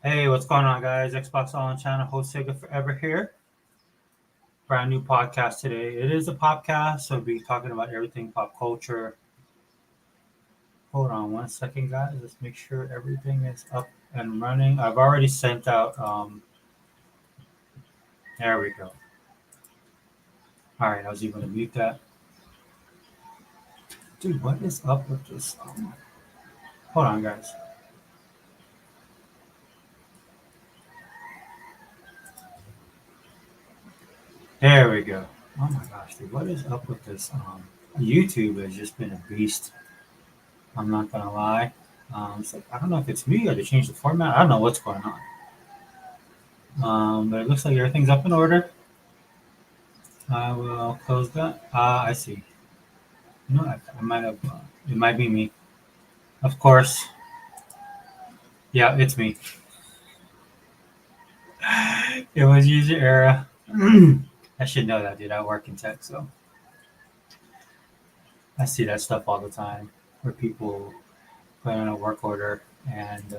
Hey, what's going on, guys? Xbox On Channel host Sega Forever here. Brand new podcast today. It is a podcast, so we'll be talking about everything pop culture. Hold on one second, guys. Let's make sure everything is up and running. I've already sent out. There we go. All right, I was even gonna mute that. Dude, what is up with this? Hold on, guys. There we go. Oh my gosh, dude, what is up with this? YouTube has just been a beast. I'm not gonna lie. It's like I don't know if it's me or they changed the format. I don't know what's going on. But it looks like everything's up in order. I will close that. I see. You know, I might have. It might be me. Of course. Yeah, it's me. It was user error. I should know that, dude. I work in tech, so I see that stuff all the time where people put in a work order and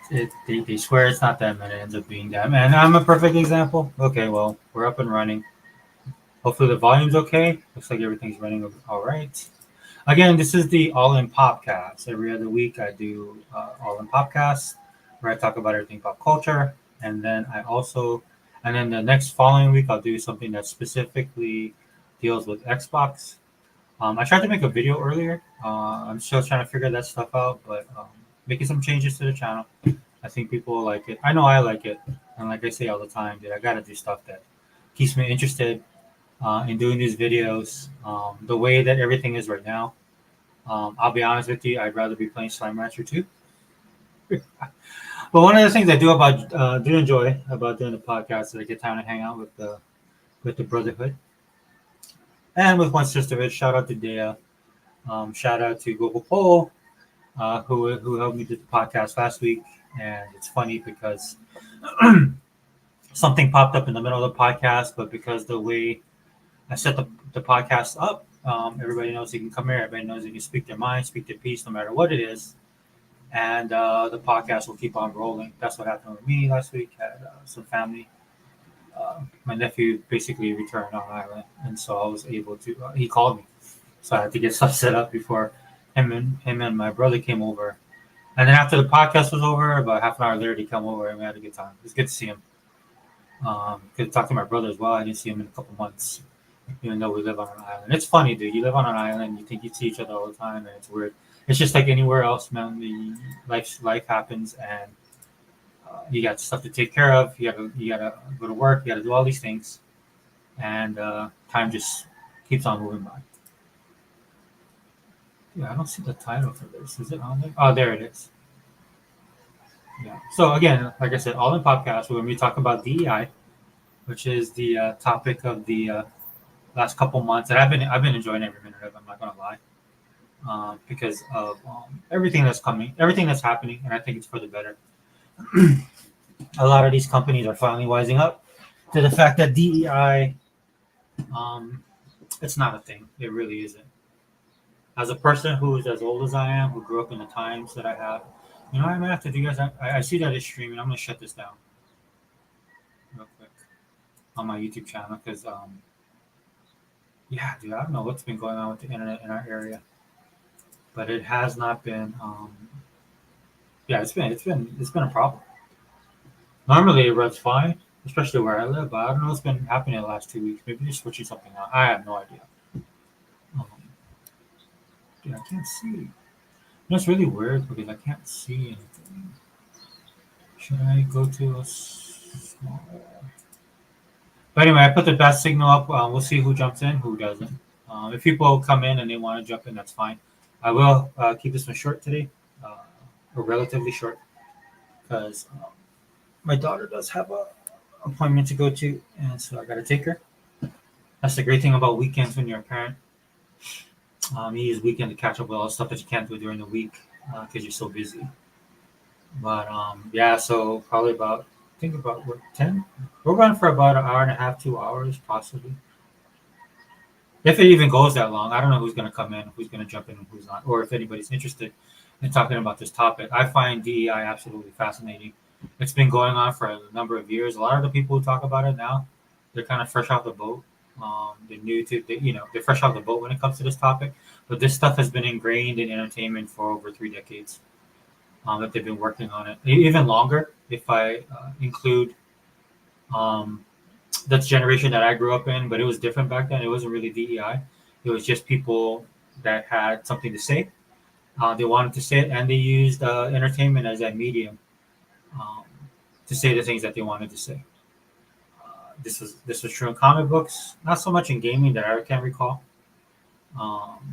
they swear it's not them and it ends up being them. And I'm a perfect example. Okay, well, we're up and running. Hopefully the volume's okay. Looks like everything's running all right. Again, this is the All In Popcast. Every other week I do All In Popcast where I talk about everything pop culture. And then the next following week I'll do something that specifically deals with Xbox. I tried to make a video earlier. I'm still trying to figure that stuff out, but making some changes to the channel. I think people will like it. I know I like it. And like I say all the time, dude, I got to do stuff that keeps me interested in doing these videos. The way that everything is right now, I'll be honest with you, I'd rather be playing Slime Rancher 2. But one of the things I do enjoy about doing the podcast is I get time to hang out with the brotherhood and with one sisterhood. Shout out to Dea. Shout out to Google Poll, who helped me do the podcast last week. And it's funny because something popped up in the middle of the podcast, but because the way I set the podcast up, everybody knows you can come here. Everybody knows you can speak their mind, speak their piece, no matter what it is. And the podcast will keep on rolling. That's what happened with me last week. Had some family. My nephew basically returned on island, and so I was able to. He called me, so I had to get stuff set up before him and my brother came over. And then after the podcast was over, about half an hour later, he came over and we had a good time. It was good to see him. Good to talk to my brother as well. I didn't see him in a couple months, even though we live on an island. It's funny, dude. You live on an island, you think you see each other all the time, and it's weird. It's just like anywhere else, man. Life happens, and you got stuff to take care of. You gotta go to work. You gotta do all these things, and time just keeps on moving by. Yeah, I don't see the title for this. Is it on there? Oh, there it is. Yeah. So again, like I said, all in podcast, we're going to be talking about DEI, which is the topic of the last couple months, and I've been enjoying every minute of it. I'm not going to lie, because of everything that's happening, and I think it's for the better. A lot of these companies are finally wising up to the fact that DEI, it's not a thing. It really isn't. As a person who's as old as I am, who grew up in the times that I have, I might have to do guys. I see that it's streaming. I'm gonna shut this down real quick on my YouTube channel because yeah, dude, I don't know what's been going on with the internet in our area, but it has not been. Yeah, it's been a problem. Normally it runs fine, especially where I live, but I don't know what's been happening the last 2 weeks. Maybe they're switching something out. I have no idea. Um, Dude, I can't see. It's really weird because I can't see anything. Should I go to a smaller? But anyway, I put the best signal up. We'll see who jumps in, who doesn't. If people come in and they want to jump in, that's fine. I will keep this one short today, or relatively short, because my daughter does have a appointment to go to, and so I got to take her. That's the great thing about weekends when you're a parent. You use weekend to catch up with all the stuff that you can't do during the week because you're so busy. But yeah, so probably about think about what 10. We're running for about an hour and a half, 2 hours possibly. If it even goes that long, I don't know who's going to come in, who's going to jump in, and who's not, or if anybody's interested in talking about this topic. I find DEI absolutely fascinating. It's been going on for a number of years. A lot of the people who talk about it now, they're kind of fresh off the boat. They're new to, they're fresh off the boat when it comes to this topic. But this stuff has been ingrained in entertainment for over 3 decades. That they've been working on it, even longer. If I include um, the generation that I grew up in, but it was different back then. It wasn't really DEI. It was just people that had something to say. They wanted to say it, and they used entertainment as that medium um, to say the things that they wanted to say. This was true in comic books, not so much in gaming that I can recall.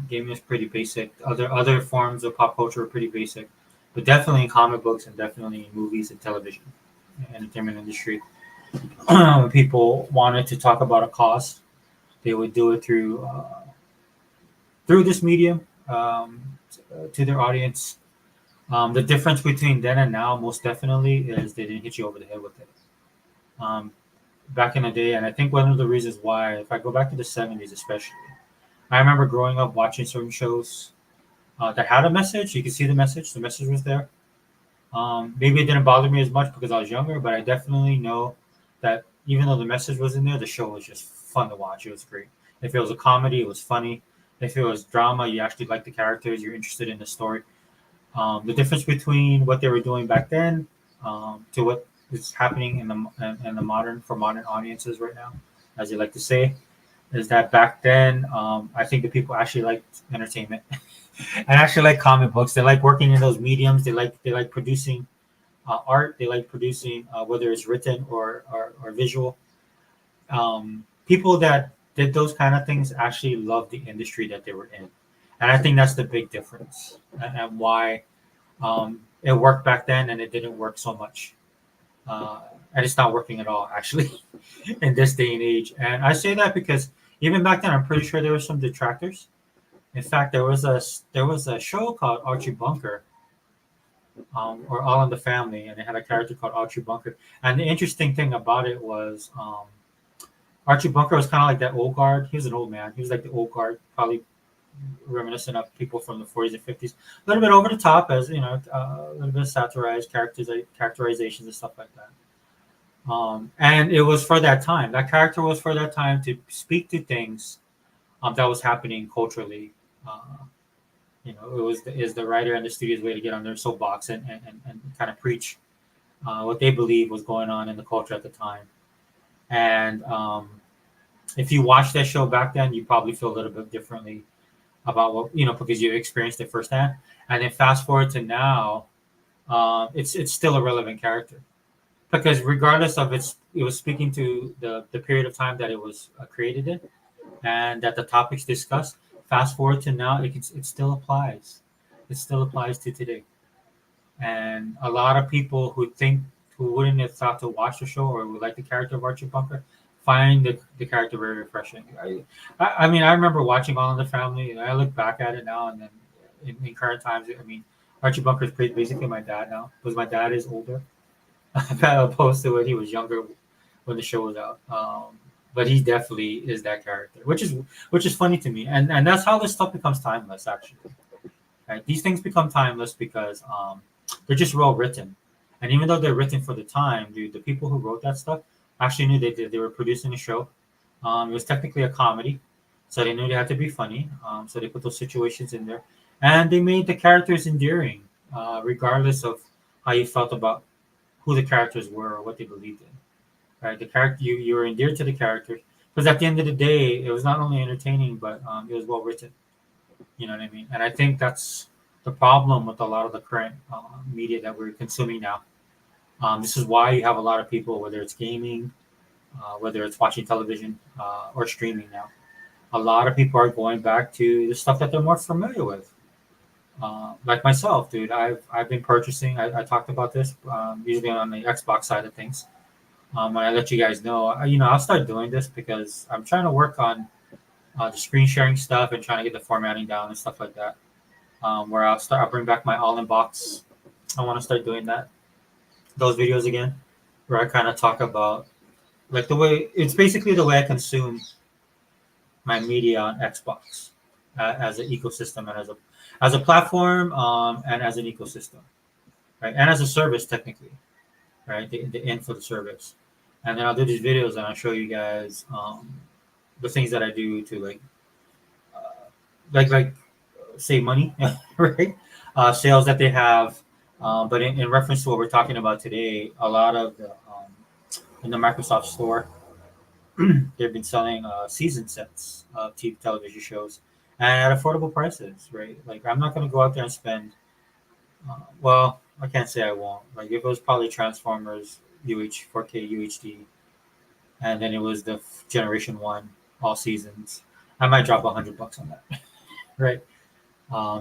Gaming is pretty basic. Other forms of pop culture are pretty basic, but definitely in comic books and definitely in movies and television, entertainment industry. When people wanted to talk about a cause, they would do it through this medium to their audience. The difference between then and now, most definitely, is they didn't hit you over the head with it. Um, Back in the day, and I think one of the reasons why, if I go back to the '70s, especially, I remember growing up watching certain shows that had a message. You could see the message. The message was there. Maybe it didn't bother me as much because I was younger, but I definitely know that even though the message was in there, the show was just fun to watch. It was great. If it was a comedy, it was funny. If it was drama, you actually liked the characters. You're interested in the story. The difference between what they were doing back then to what is happening in the modern for modern audiences right now, as you like to say, is that back then I think the people actually liked entertainment and actually like comic books. They like working in those mediums. They like producing art. They like producing whether it's written or visual. People that did those kind of things actually loved the industry that they were in, and I think that's the big difference and why it worked back then and it didn't work so much. And it's not working at all actually in this day and age. And I say that because even back then, I'm pretty sure there were some detractors. In fact, there was a show called Archie Bunker, or All in the Family, and it had a character called Archie Bunker. And the interesting thing about it was Archie Bunker was kind of like that old guard. He was an old man. He was like the old guard, probably reminiscent of people from the 40s and 50s. A little bit over the top, as a little bit of satirized characterizations and stuff like that. And it was for that time. That character was for that time to speak to things that was happening culturally. Uh, it is the writer and the studio's way to get on their soapbox and kind of preach what they believe was going on in the culture at the time. And if you watched that show back then, you probably feel a little bit differently about what because you experienced it firsthand. And then fast forward to now, it's still a relevant character because regardless of it was speaking to the period of time that it was created in, and that the topics discussed. Fast forward to now, it still applies. It still applies to today. And a lot of people who wouldn't have thought to watch the show or would like the character of Archie Bunker find the character very refreshing. I mean, I remember watching All in the Family, and I look back at it now, and then in current times, I mean, Archie Bunker is basically my dad now, because my dad is older, opposed to when he was younger when the show was out. But he definitely is that character, which is funny to me, and that's how this stuff becomes timeless. Actually, right? These things become timeless because they're just well written, and even though they're written for the time, dude, the people who wrote that stuff actually knew they were producing a show. It was technically a comedy, so they knew they had to be funny. So they put those situations in there, and they made the characters endearing, regardless of how you felt about who the characters were or what they believed in. Right, the character you were endeared to the characters because at the end of the day, it was not only entertaining but it was well written. You know what I mean? And I think that's the problem with a lot of the current media that we're consuming now. This is why you have a lot of people, whether it's gaming, whether it's watching television or streaming now. A lot of people are going back to the stuff that they're more familiar with. Like myself, dude, I've been purchasing. I talked about this usually on the Xbox side of things. I let you guys know, I'll start doing this because I'm trying to work on the screen sharing stuff and trying to get the formatting down and stuff like that. Where I'll bring back my all in box. I want to start doing those videos again, where I kind of talk about like the way it's basically the way I consume my media on Xbox as an ecosystem and as a platform, and as an ecosystem, right? And as a service technically, right? The end for the service, and then I'll do these videos and I'll show you guys the things that I do to uh, like save money, right? Sales that they have, but in reference to what we're talking about today, a lot of the in the Microsoft Store, they've been selling season sets of TV television shows and at affordable prices, right? Like I'm not going to go out there and spend. Well, I can't say I won't. Like if it was probably Transformers UH 4K UHD, and then it was the Generation One all seasons, I might drop $100 on that, right?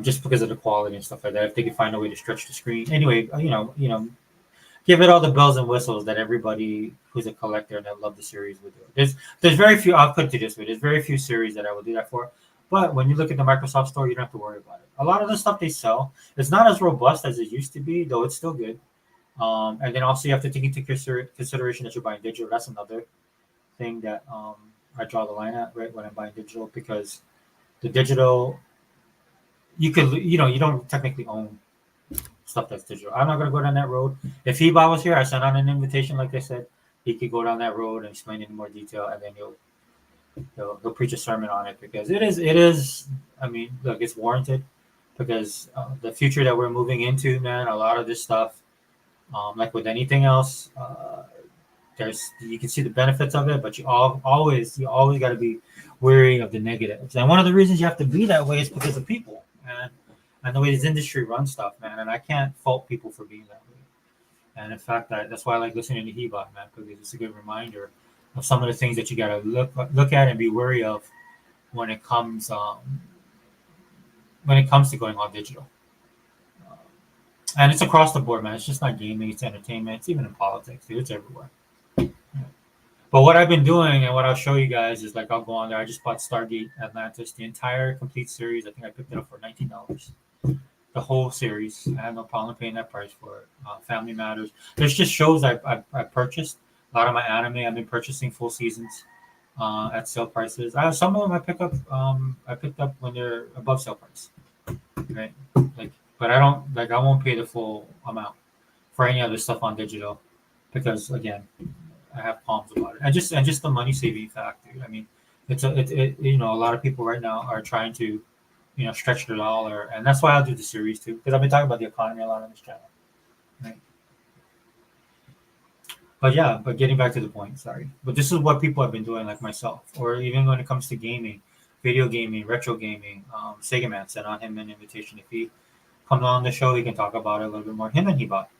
Just because of the quality and stuff like that. If they could find a way to stretch the screen, anyway, give it all the bells and whistles that everybody who's a collector and that love the series would do. There's very few. I'll put it this way: there's very few series that I would do that for. But when you look at the Microsoft Store, you don't have to worry about it. A lot of the stuff they sell, it's not as robust as it used to be, though it's still good. And then also you have to take into consideration that you're buying digital. That's another thing that I draw the line at, right, when I'm buying digital, because the digital, you don't technically own stuff that's digital. I'm not gonna go down that road. If Heba was here, I sent out an invitation, like I said, he could go down that road and explain it in more detail, and then he'll preach a sermon on it, because it is. I mean, look, it's warranted, because the future that we're moving into, man, a lot of this stuff, like with anything else, you can see the benefits of it, but you always got to be wary of the negatives. And one of the reasons you have to be that way is because of people and the way this industry runs stuff, man. And I can't fault people for being that way. And in fact, that's why I like listening to Hebot, man, because it's a good reminder of some of the things that you got to look at and be wary of when it comes to going all digital. Uh, and it's across the board, man. It's just not gaming; it's entertainment. It's even in politics, dude. It's everywhere. But what I've been doing and what I'll show you guys is, like, I'll go on there. I just bought Stargate Atlantis, the entire complete series. I think I picked it up for $19. The whole series. I have no problem paying that price for it. Family Matters. There's just shows I purchased. A lot of my anime I've been purchasing full seasons at sale prices. Some of them I picked up when they're above sale price. Right? Like, but I won't pay the full amount for any other stuff on digital, because again, I have qualms about it, and just the money saving factor. I mean, a lot of people right now are trying to stretch their dollar, and that's why I'll do the series too, because I've been talking about the economy a lot on this channel. Right? But yeah, getting back to the point, sorry. But this is what people have been doing, like myself, or even when it comes to gaming, video gaming, retro gaming. Sega Man sent on him an invitation. If he comes on the show, he can talk about it a little bit more. Him and he bought.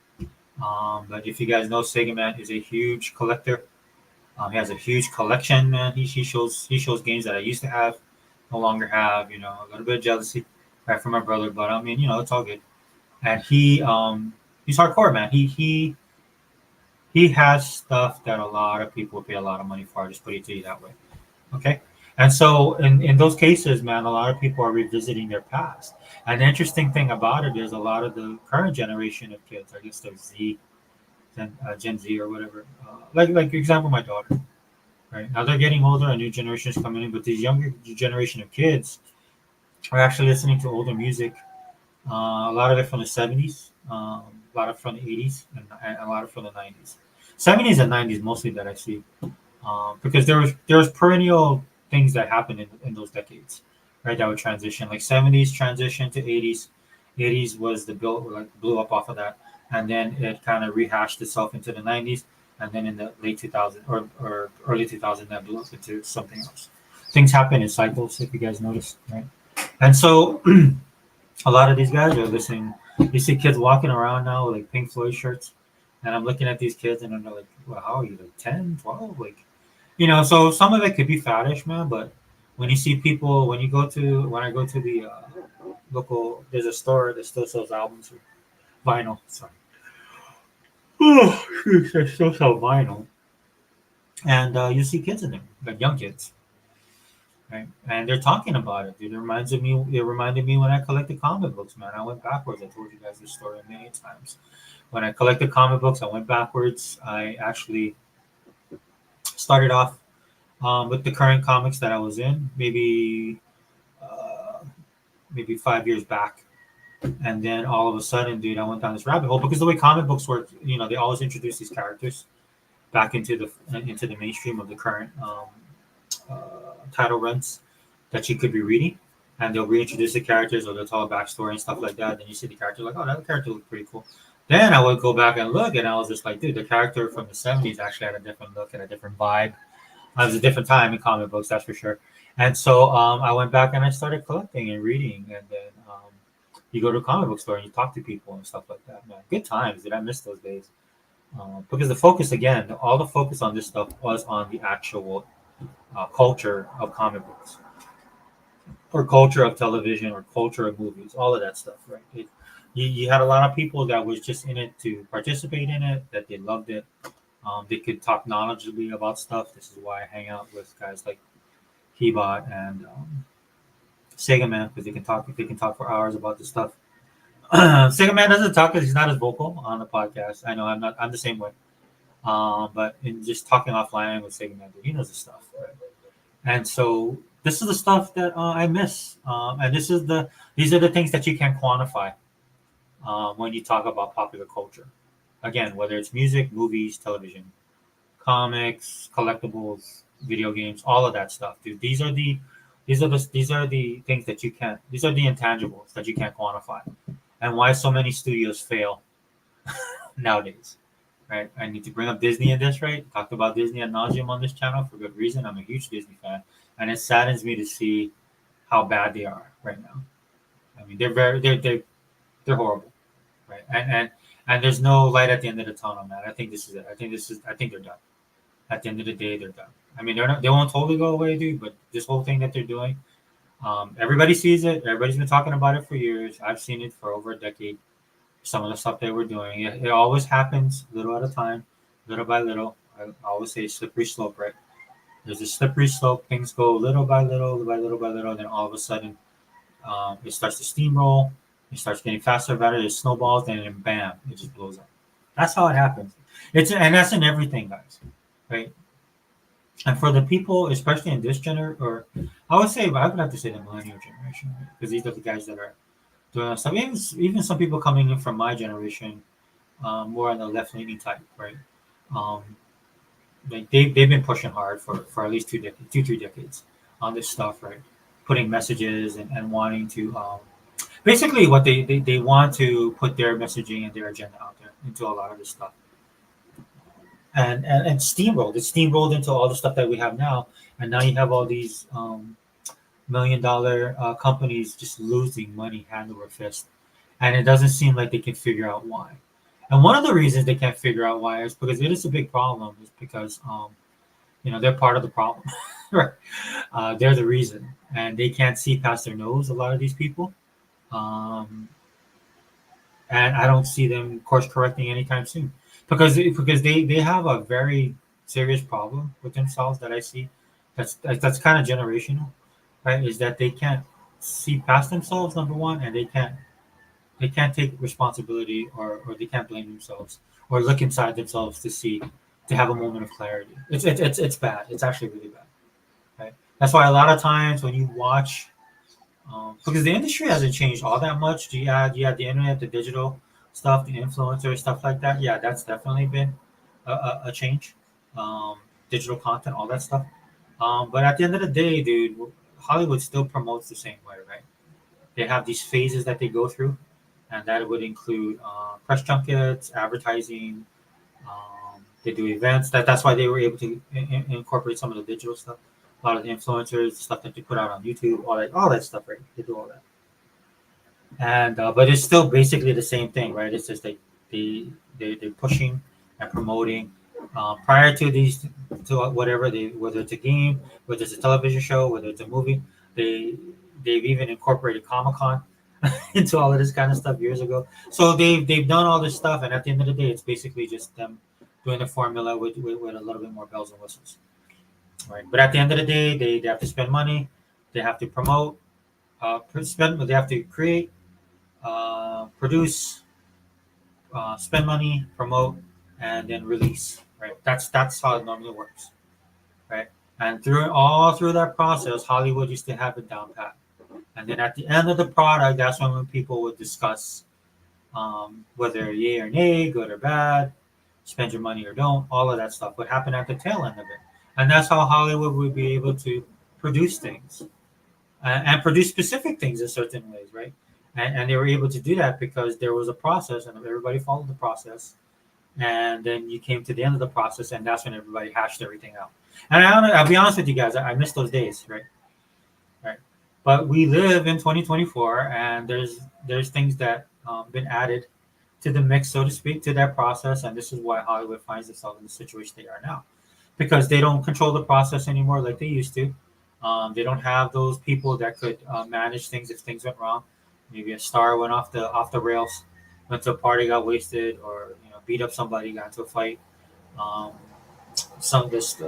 But if you guys know, Sega Man is a huge collector. He has a huge collection, man. He shows games that I used to have, no longer have. A little bit of jealousy, right, from my brother, but I mean, it's all good. And he's hardcore, man. He has stuff that a lot of people pay a lot of money for. I'll just put it to you that way, okay? And so in those cases, man, a lot of people are revisiting their past. And the interesting thing about it is a lot of the current generation of kids, I guess they're Gen Z or whatever. Like example, my daughter. Right now they're getting older, a new generation is coming in, but these younger generation of kids are actually listening to older music. A lot of it from the '70s, a lot of from the '80s, and a lot of from the '90s. '70s and '90s mostly that I see, because there was perennial things that happened in those decades, right? That would transition, like '70s transition to '80s. '80s was the build, like, blew up off of that, and then it kind of rehashed itself into the '90s, and then in the late 2000s or early 2000s that blew up into something else. Things happen in cycles, if you guys noticed, right? And so a lot of these guys are listening. You see kids walking around now with like Pink Floyd shirts, and I'm looking at these kids and I'm like, well, how are you, like 10, 12? Like, so some of it could be faddish, man, but when you see people, when I go to the local, there's a store that still sells albums or vinyl. Sorry. Oh, they still sell vinyl. And you see kids in there, like young kids, right? And they're talking about it, dude. It reminded me when I collected comic books, man. I went backwards. I told you guys this story many times. When I collected comic books, I went backwards. I actually started off with the current comics that I was in, uh, maybe 5 years back. And then all of a sudden, dude, I went down this rabbit hole because the way comic books work, they always introduce these characters back into the mainstream of the current title runs that you could be reading, and they'll reintroduce the characters or they'll tell a backstory and stuff like that. Then you see the character like, oh, that character looked pretty cool. Then I would go back and look, and I was just like, dude, the character from the '70s actually had a different look and a different vibe. It was a different time in comic books, that's for sure. And so I went back and I started collecting and reading, and then you go to a comic book store and you talk to people and stuff like that. Man, good times. Did I miss those days? Because the focus again, all the focus on this stuff was on the actual culture of comic books, or culture of television, or culture of movies, all of that stuff, right? You had a lot of people that was just in it to participate in it, that they loved it. They could talk knowledgeably about stuff. This is why I hang out with guys like Hebot and Sega Man, because they can talk for hours about this stuff. Sega Man doesn't talk because he's not as vocal on the podcast. I know I'm not. I'm the same way. But in just talking offline with Sega Man, he knows the stuff, right? And so this is the stuff that I miss, and these are the things that you can quantify when you talk about popular culture. Again, whether it's music, movies, television, comics, collectibles, video games, all of that stuff, dude. These are the things that you can't. These are the intangibles that you can't quantify, and why so many studios fail nowadays. Right? I need to bring up Disney in this, right? Talked about Disney ad nauseum on this channel for good reason. I'm a huge Disney fan, and it saddens me to see how bad they are right now. I mean, they're horrible, right? And there's no light at the end of the tunnel, man. I think this is it. I think they're done. At the end of the day, they're done. I mean, they won't totally go away, dude. But this whole thing that they're doing, everybody sees it. Everybody's been talking about it for years. I've seen it for over a decade. Some of the stuff they were doing, it always happens little at a time, little by little. I always say slippery slope, right? There's a slippery slope. Things go little by little, by little by little, and then all of a sudden, it starts to steamroll. It starts getting faster, better. It snowballs, and then bam, it just blows up. That's how it happens. And that's in everything, guys, right? And for the people, especially in this or I would say, I would have to say the millennial generation, right? Because these are the guys that are doing stuff. Even some people coming in from my generation, more on the left leaning type, right? Um, like they've been pushing hard for at least 2 3 decades on this stuff, right? Putting messages and wanting to basically what they want to put their messaging and their agenda out there into a lot of this stuff. And steamrolled. It steamrolled into all the stuff that we have now. And now you have all these $1 million companies just losing money hand over fist. And it doesn't seem like they can figure out why. And one of the reasons they can't figure out why is because it is a big problem, is because they're part of the problem. Right? They're the reason, and they can't see past their nose. A lot of these people, um, and I don't see them course correcting anytime soon, because they have a very serious problem with themselves that I see. That's kind of generational, right? Is that they can't see past themselves, number one, and they can't take responsibility, or they can't blame themselves or look inside themselves to have a moment of clarity. It's bad. It's actually really bad. Right? That's why a lot of times when you watch, because the industry hasn't changed all that much. You had the internet, the digital stuff, the influencer stuff like that. Yeah, that's definitely been a change. Um, Digital content, all that stuff. But at the end of the day, dude, Hollywood still promotes the same way, right? They have these phases that they go through, and that would include press junkets, advertising. They do events. That's why they were able to incorporate some of the digital stuff. A lot of the influencers, stuff that they put out on YouTube, all that stuff, right? They do all that, and but it's still basically the same thing, right? It's just they're pushing and promoting. Prior to these, to whether it's a game, whether it's a television show, whether it's a movie, they they've even incorporated Comic Con into all of this kind of stuff years ago. So they've done all this stuff, and at the end of the day, it's basically just them doing the formula with a little bit more bells and whistles, right? But at the end of the day, they have to spend money, they have to promote, they have to create, produce, spend money, promote, and then release, right? That's how it normally works, right? And through that process, Hollywood used to have it down pat. And then at the end of the product, that's when people would discuss whether yay or nay, good or bad, spend your money or don't, all of that stuff would happen at the tail end of it. And that's how Hollywood would be able to produce things and produce specific things in certain ways, right? And they were able to do that because there was a process and everybody followed the process. And then you came to the end of the process, and that's when everybody hashed everything out. And I'll be honest with you guys, I miss those days, right? Right. But we live in 2024, and there's things that been added to the mix, so to speak, to that process, and this is why Hollywood finds itself in the situation they are now, because they don't control the process anymore like they used to. They don't have those people that could manage things if things went wrong. Maybe a star went off the rails, went to a party, got wasted, or beat up somebody, got into a fight. Um, some of this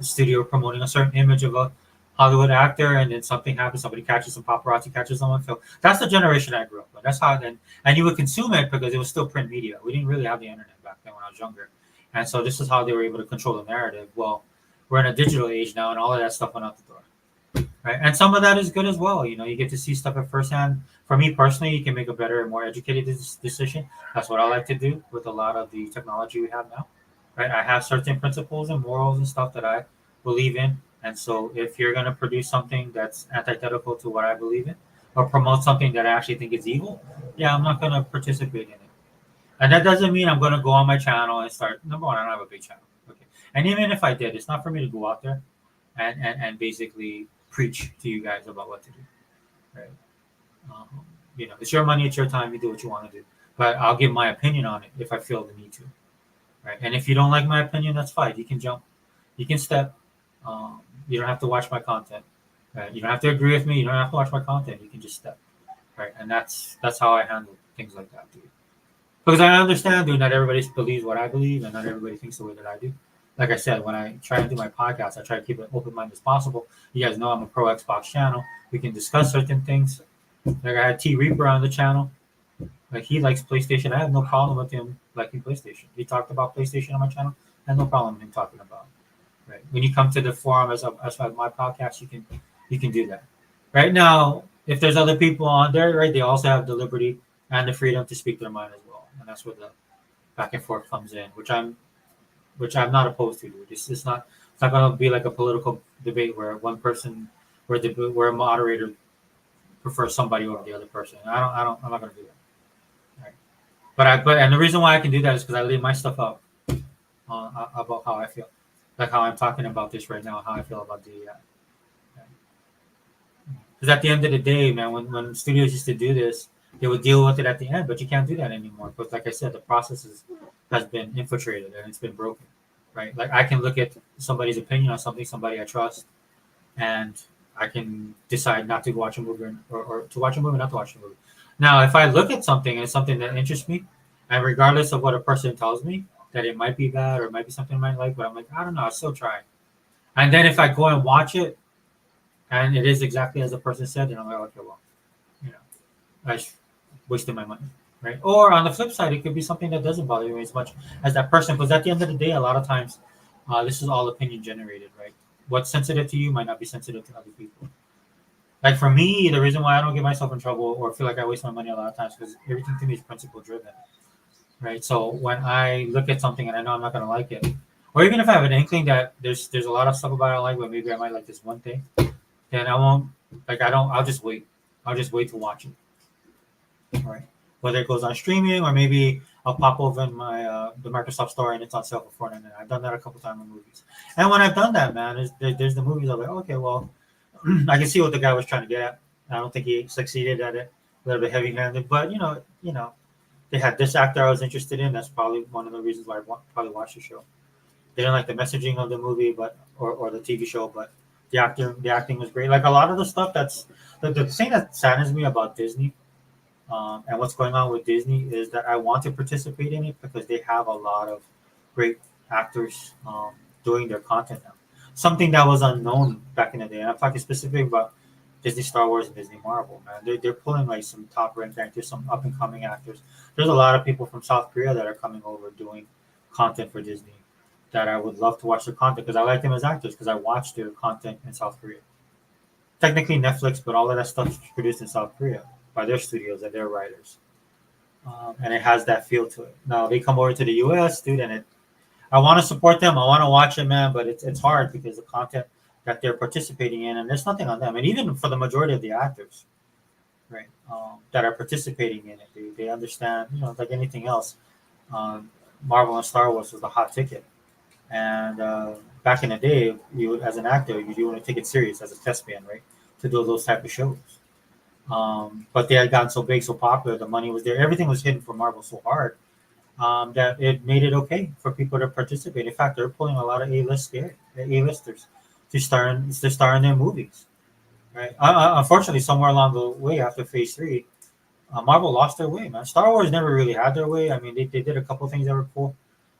studio promoting a certain image of a Hollywood actor, and then something happens. Somebody catches some paparazzi, catches someone. So that's the generation I grew up with. That's how then, and you would consume it because it was still print media. We didn't really have the internet back then when I was younger, and so this is how they were able to control the narrative. Well, we're in a digital age now, and all of that stuff went out the door, right? And some of that is good as well. You get to see stuff at firsthand. For me personally, you can make a better and more educated decision. That's what I like to do with a lot of the technology we have now, right? I have certain principles and morals and stuff that I believe in. And so if you're going to produce something that's antithetical to what I believe in or promote something that I actually think is evil, yeah, I'm not going to participate in it. And that doesn't mean I'm going to go on my channel and start, number one, I don't have a big channel. Okay. And even if I did, it's not for me to go out there and basically preach to you guys about what to do, right? It's your money, it's your time, you do what you want to do. But I'll give my opinion on it if I feel the need to. Right. And if you don't like my opinion, that's fine. You can jump, you can step. You don't have to watch my content. Right. You don't have to agree with me. You don't have to watch my content. You can just step. Right. And that's how I handle things like that, dude. Because I understand, dude, not everybody believes what I believe, and not everybody thinks the way that I do. Like I said, when I try to do my podcast, I try to keep it open minded as possible. You guys know I'm a pro Xbox channel. We can discuss certain things. Like I had T Reaper on the channel. Like he likes PlayStation. I have no problem with him liking PlayStation. He talked about PlayStation on my channel. I have no problem with him talking about it. Right. When you come to the forum as my podcast, you can do that. Right now, if there's other people on there, right, they also have the liberty and the freedom to speak their mind as well. And that's where the back and forth comes in, which I'm not opposed to, dude. It's not gonna be like a political debate where one person where a moderator prefers somebody over the other person. I'm not gonna do that. And the reason why I can do that is because I leave my stuff up about how I feel, like how I'm talking about this right now, how I feel about DEI. Because at the end of the day, man, when studios used to do this, they would deal with it at the end, but you can't do that anymore because, like I said, the process has been infiltrated and it's been broken, right? Like I can look at somebody's opinion on something, somebody I trust, and I can decide not to watch a movie or to watch a movie, not to watch a movie. Now, if I look at something and it's something that interests me, and regardless of what a person tells me, that it might be bad or it might be something I might like, but I'm like, I don't know, I'll still try. And then if I go and watch it, and it is exactly as the person said, then I'm like, okay, well, I just wasted my money, right? Or on the flip side, it could be something that doesn't bother me as much as that person, because at the end of the day, a lot of times, this is all opinion generated, right? What's sensitive to you might not be sensitive to other people. Like for me, the reason why I don't get myself in trouble or feel like I waste my money a lot of times because everything to me is principle driven, right? So when I look at something and I know I'm not gonna like it, or even if I have an inkling that there's a lot of stuff about it I like, but maybe I might like this one thing, then I won't like I don't. I'll just wait. I'll just wait to watch it, right? Whether it goes on streaming or maybe I'll pop over in my the Microsoft Store and it's on sale for $4.99. I've done that a couple times with movies, and when I've done that, man, there's the movies I'm like, okay, well. I can see what the guy was trying to get at. I don't think he succeeded at it. A little bit heavy-handed, but they had this actor I was interested in. That's probably one of the reasons why I probably watched the show. They didn't like the messaging of the movie, or the TV show, but the acting was great. Like a lot of the stuff that's the thing that saddens me about Disney, and what's going on with Disney is that I want to participate in it because they have a lot of great actors doing their content now. Something that was unknown back in the day. And I'm talking specifically about Disney Star Wars and Disney Marvel, man. They're pulling like some top ranked actors, some up and coming actors. There's a lot of people from South Korea that are coming over doing content for Disney. that I would love to watch their content because I like them as actors because I watched their content in South Korea. Technically Netflix, but all of that stuff is produced in South Korea by their studios and their writers, and it has that feel to it. Now they come over to the U.S., dude, and I want to support them. I want to watch it, man, but it's hard because the content that they're participating in, and there's nothing on them, and even for the majority of the actors, right, that are participating in it, they understand, like anything else. Marvel and Star Wars was the hot ticket, and back in the day, you as an actor, you want to take it serious as a thespian, right, to do those type of shows. But they had gotten so big, so popular, the money was there, everything was hidden for Marvel so hard that it made it okay for people to participate. In fact, they're pulling a lot of A-listers to star in their movies. Right. Unfortunately, somewhere along the way after Phase Three, Marvel lost their way. Man, Star Wars never really had their way. I mean, they did a couple things that were cool,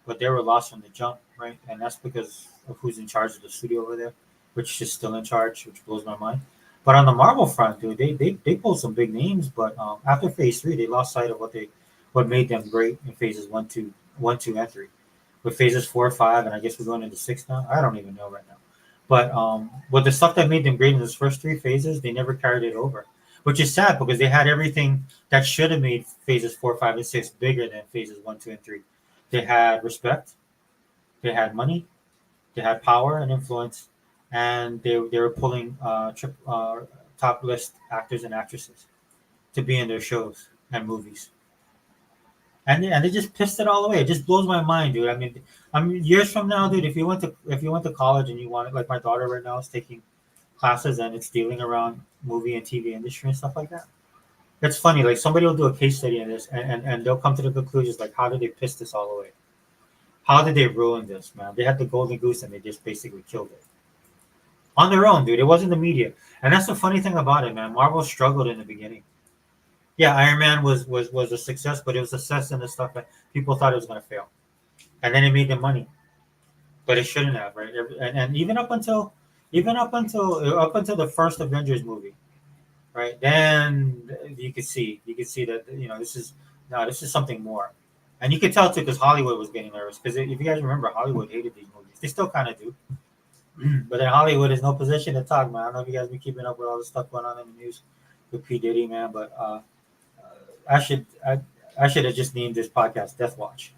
but they were lost from the jump, right? And that's because of who's in charge of the studio over there, which is still in charge, which blows my mind. But on the Marvel front, dude, they pulled some big names, but after Phase Three, they lost sight of what made them great in Phases One, Two, and Three. With Phases 4, 5, and I guess we're going into 6 now. I don't even know right now. But with the stuff that made them great in those first 3 phases, they never carried it over, which is sad because they had everything that should have made Phases 4, 5, and 6 bigger than Phases 1, 2, and 3. They had respect, they had money, they had power and influence, and they were pulling top list actors and actresses to be in their shows and movies. And they just pissed it all away. It just blows my mind, dude. I mean, years from now, dude, if you went to college and you wanted, like my daughter right now is taking classes and it's dealing around movie and TV industry and stuff like that. It's funny, like somebody will do a case study on this and they'll come to the conclusions like, how did they piss this all away? How did they ruin this, man? They had the golden goose and they just basically killed it on their own, dude. It wasn't the media, and that's the funny thing about it, man. Marvel struggled in the beginning. Yeah, Iron Man was a success, but it was a success in the stuff that people thought it was going to fail, and then it made them money, but it shouldn't have, right? And even up until the first Avengers movie, right? Then you could see that this is something more, and you could tell too because Hollywood was getting nervous because if you guys remember, Hollywood hated these movies. They still kind of do, but then Hollywood is no position to talk, man. I don't know if you guys been keeping up with all the stuff going on in the news with P Diddy, man, but I should I should have just named this podcast Death Watch.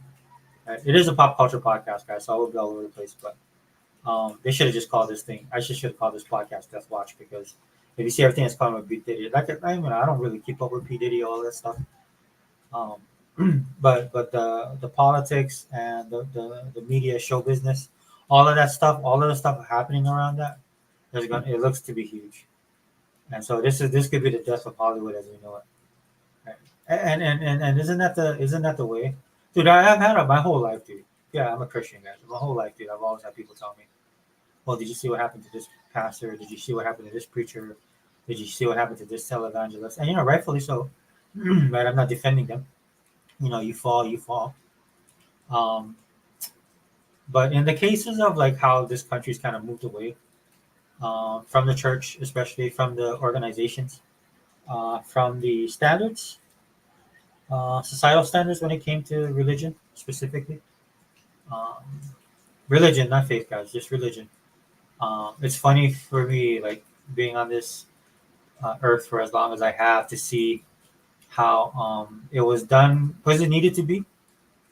It is a pop culture podcast, guys, so I will be all over the place. But they should have just called this thing. I should have called this podcast Death Watch because if you see everything that's coming with P Diddy, I don't really keep up with P Diddy all that stuff. Um, but the politics and the media show business, all of the stuff happening around that, it looks to be huge. And so this could be the death of Hollywood as we know it. Right? And isn't that the way, dude? I've had it my whole life, dude. Yeah, I'm a Christian, guys. My whole life, dude. I've always had people tell me, "Well, did you see what happened to this pastor? Did you see what happened to this preacher? Did you see what happened to this televangelist?" And rightfully so. Right? I'm not defending them. You fall, you fall. Um, but in the cases of like how this country's kind of moved away from the church, especially from the organizations, from the standards, societal standards when it came to religion specifically. Um, Religion, not faith, guys, just religion. It's funny for me, like being on this earth for as long as I have, to see how it was done because it needed to be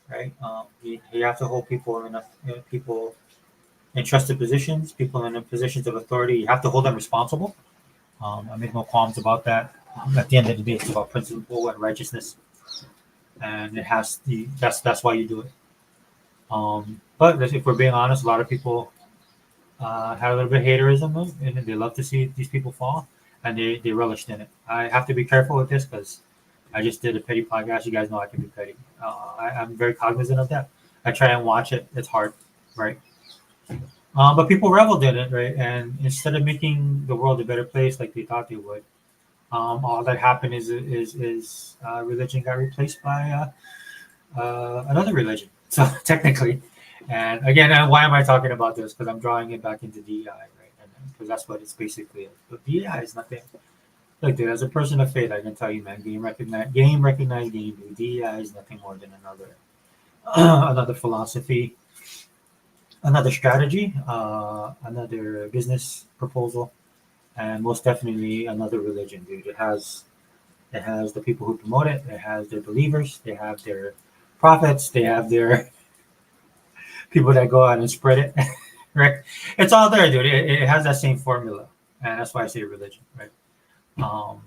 right. You have to hold people people in trusted positions, people in positions of authority. You have to hold them responsible. I make no qualms about that. At the end of the day, it's about principle and righteousness, and that's why you do it. But if we're being honest, a lot of people had a little bit of haterism, and they love to see these people fall, and they relished in it. I have to be careful with this because I just did a petty podcast. You guys know I can be petty. I'm very cognizant of that. I try and watch it. It's hard, right? But people reveled in it, right? And instead of making the world a better place like they thought they would, all that happened is religion got replaced by another religion. So technically, and again, why am I talking about this? Because I'm drawing it back into DEI, right? And because that's what it's basically. But DEI is nothing. Look, dude, as a person of faith, I can tell you, man, game recognized game. Dude, DEI is nothing more than another another philosophy another strategy, another business proposal, and most definitely another religion, dude. It has the people who promote it. It has their believers. They have their prophets. They have their people that go out and spread it. Right? It's all there, dude. It has that same formula, and that's why I say religion, right? Um,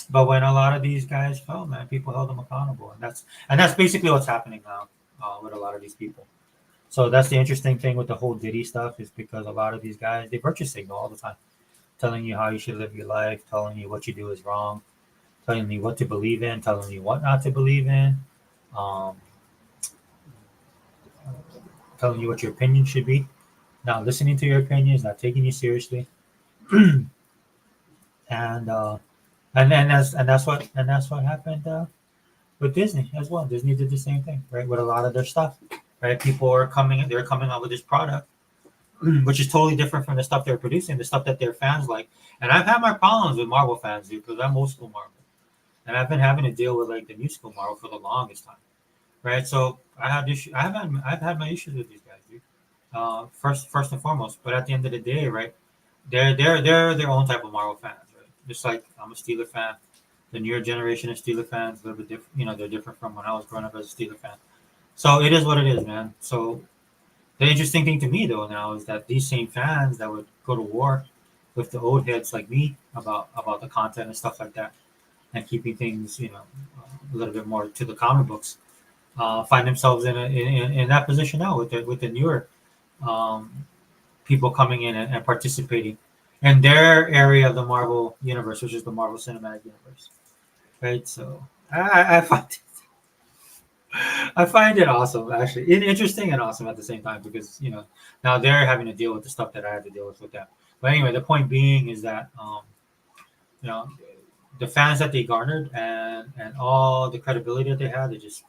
but when a lot of these guys fell, man, people held them accountable, and that's basically what's happening now with a lot of these people. So that's the interesting thing with the whole Diddy stuff is because a lot of these guys they virtue signal all the time, telling you how you should live your life, telling you what you do is wrong, telling you what to believe in, telling you what not to believe in, um, telling you what your opinion should be, not listening to your opinions, not taking you seriously, and that's what happened with Disney as well. Disney did the same thing, right, with a lot of their stuff, right? They're coming out with this product, which is totally different from the stuff they're producing, the stuff that their fans like. And I've had my problems with Marvel fans, dude, because I'm old school Marvel, and I've been having to deal with like the new school Marvel for the longest time, right? So I've had my issues with these guys, dude. First and foremost, but at the end of the day, right? They're their own type of Marvel fans, right? Just like I'm a Steeler fan. The newer generation of Steeler fans, a little bit different. They're different from when I was growing up as a Steeler fan. So it is what it is, man. So the interesting thing to me though now is that these same fans that would go to war with the old heads like me about the content and stuff like that, and keeping things, a little bit more to the comic books, find themselves in that position now with the newer um, people coming in and participating in their area of the Marvel universe, which is the Marvel Cinematic Universe, right? So I find it awesome, actually, interesting and awesome at the same time because now they're having to deal with the stuff that I had to deal with them. But anyway, the point being is that you know the fans that they garnered and all the credibility that they had, they just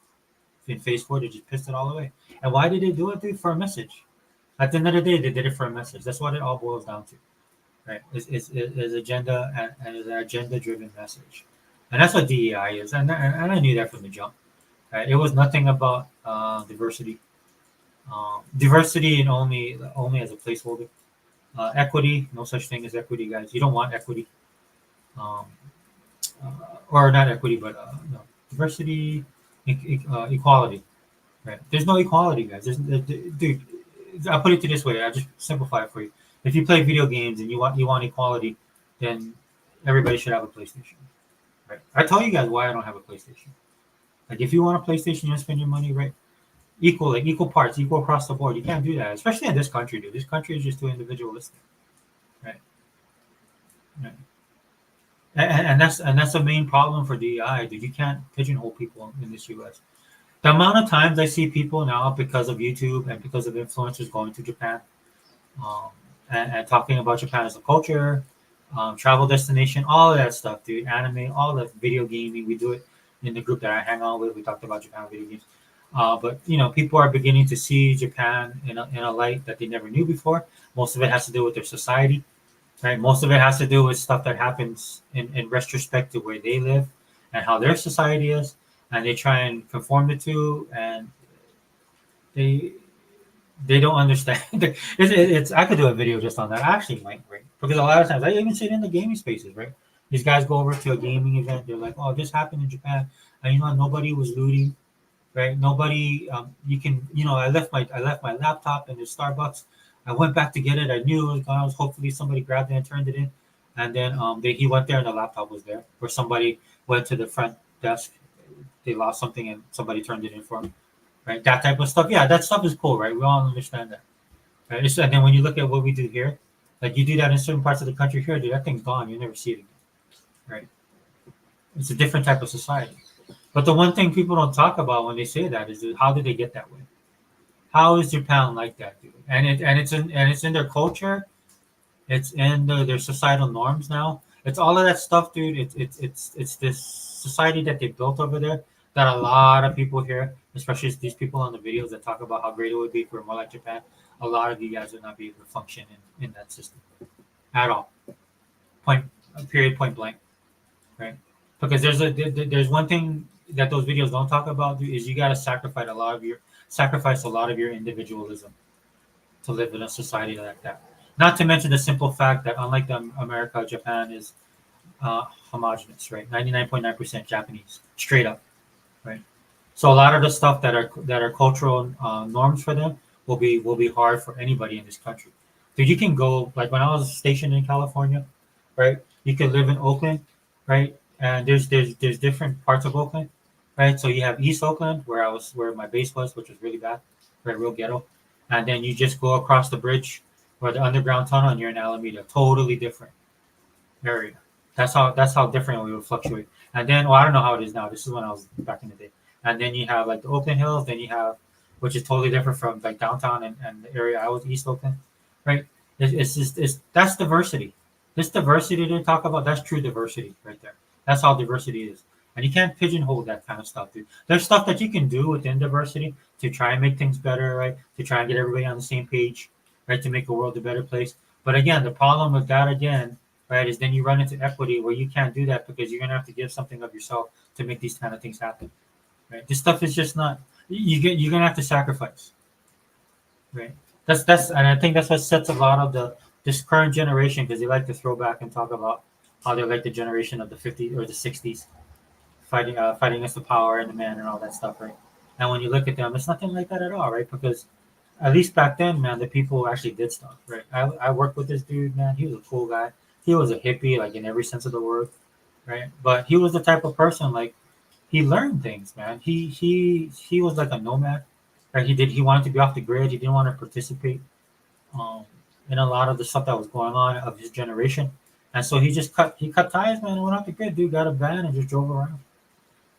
in phase four, they just pissed it all away. And why did they do it? Dude, for a message. At the end of the day, they did it for a message. That's what it all boils down to, right? Is agenda and is an agenda-driven message, and that's what DEI is. And I knew that from the jump. Right? It was nothing about diversity, diversity and only as a placeholder. Equity, no such thing as equity, guys. You don't want equity, um, uh, or not equity, but no diversity, equality. Right? There's no equality, guys. Dude. I'll put it to this way. I'll just simplify it for you. If you play video games and you want equality, then everybody should have a PlayStation. Right? I tell you guys why I don't have a PlayStation. Like if you want a PlayStation, you spend your money right equal, like equal parts, equal across the board. You can't do that, especially in this country, dude. This country is just too individualistic, right? Right. And that's the main problem for DEI, dude. You can't pigeonhole people in this U.S. The amount of times I see people now because of YouTube and because of influencers going to Japan, um, and talking about Japan as a culture, travel destination, all of that stuff, dude. Anime, all the video gaming. We do it in the group that I hang out with. We talked about Japan video games. But people are beginning to see Japan in a light that they never knew before. Most of it has to do with their society, right? Most of it has to do with stuff that happens in retrospect to where they live and how their society is, and they try and conform the two, and they they don't understand. It's I could do a video just on that. I actually might, right? Because a lot of times I even see it in the gaming spaces, right? These guys go over to a gaming event. They're like, "Oh, this happened in Japan, and nobody was looting, right? Nobody. You can, I left my laptop in the Starbucks. I went back to get it. I knew it was gone. Hopefully somebody grabbed it and turned it in, and then he went there and the laptop was there. Or somebody went to the front desk. They lost something and somebody turned it in for them, right? That type of stuff. Yeah, that stuff is cool, right? We all understand that. Right? And then when you look at what we do here, like you do that in certain parts of the country here, dude, that thing's gone. You never see it again, right? It's a different type of society. But the one thing people don't talk about when they say that is how did they get that way? How is Japan like that, dude? And it's in their culture. It's in their societal norms now. It's all of that stuff, dude. It's this society that they built over there that a lot of people here, especially these people on the videos that talk about how great it would be if we were more like Japan. A lot of you guys would not be able to function in that system at all. Point period. Point blank. Right? Because there's one thing that those videos don't talk about, dude, is you got to sacrifice a lot of your individualism. to live in a society like that. Not to mention the simple fact that unlike America, Japan is homogenous, right? 99.9% Japanese, straight up, right? So a lot of the stuff that are cultural norms for them will be hard for anybody in this country. Dude, you can go like when I was stationed in California, right? You could live in Oakland, right? And there's different parts of Oakland, right? So you have East Oakland where my base was, which was really bad, right, real ghetto. And then you just go across the bridge or the underground tunnel and you're in Alameda, totally different area. That's how different we would fluctuate. And then, well, I don't know how it is now. This is when I was back in the day. And then you have like the Oakland Hills. Then you have, which is totally different from like downtown and the area I was, East Oakland, right? It's just that's diversity. This diversity they talk about, that's true diversity right there. That's how diversity is. And you can't pigeonhole that kind of stuff, dude. There's stuff that you can do within diversity to try and make things better, right? To try and get everybody on the same page, right? To make the world a better place. But again, the problem with that again, right, is then you run into equity where you can't do that because you're gonna have to give something of yourself to make these kind of things happen. Right? This stuff is just not you're gonna have to sacrifice. Right. That's and I think that's what sets a lot of this current generation because they like to throw back and talk about how they're like the generation of the 50s or the 60s fighting against the power and the man and all that stuff, right? And when you look at them, it's nothing like that at all, right? Because at least back then, man, the people actually did stuff, right? I worked with this dude, man. He was a cool guy. He was a hippie, like in every sense of the word, right? But he was the type of person like he learned things, man. He was like a nomad, right? He wanted to be off the grid. He didn't want to participate um, in a lot of the stuff that was going on of his generation, and so he cut ties, man, and went off the grid. Dude got a van and just drove around,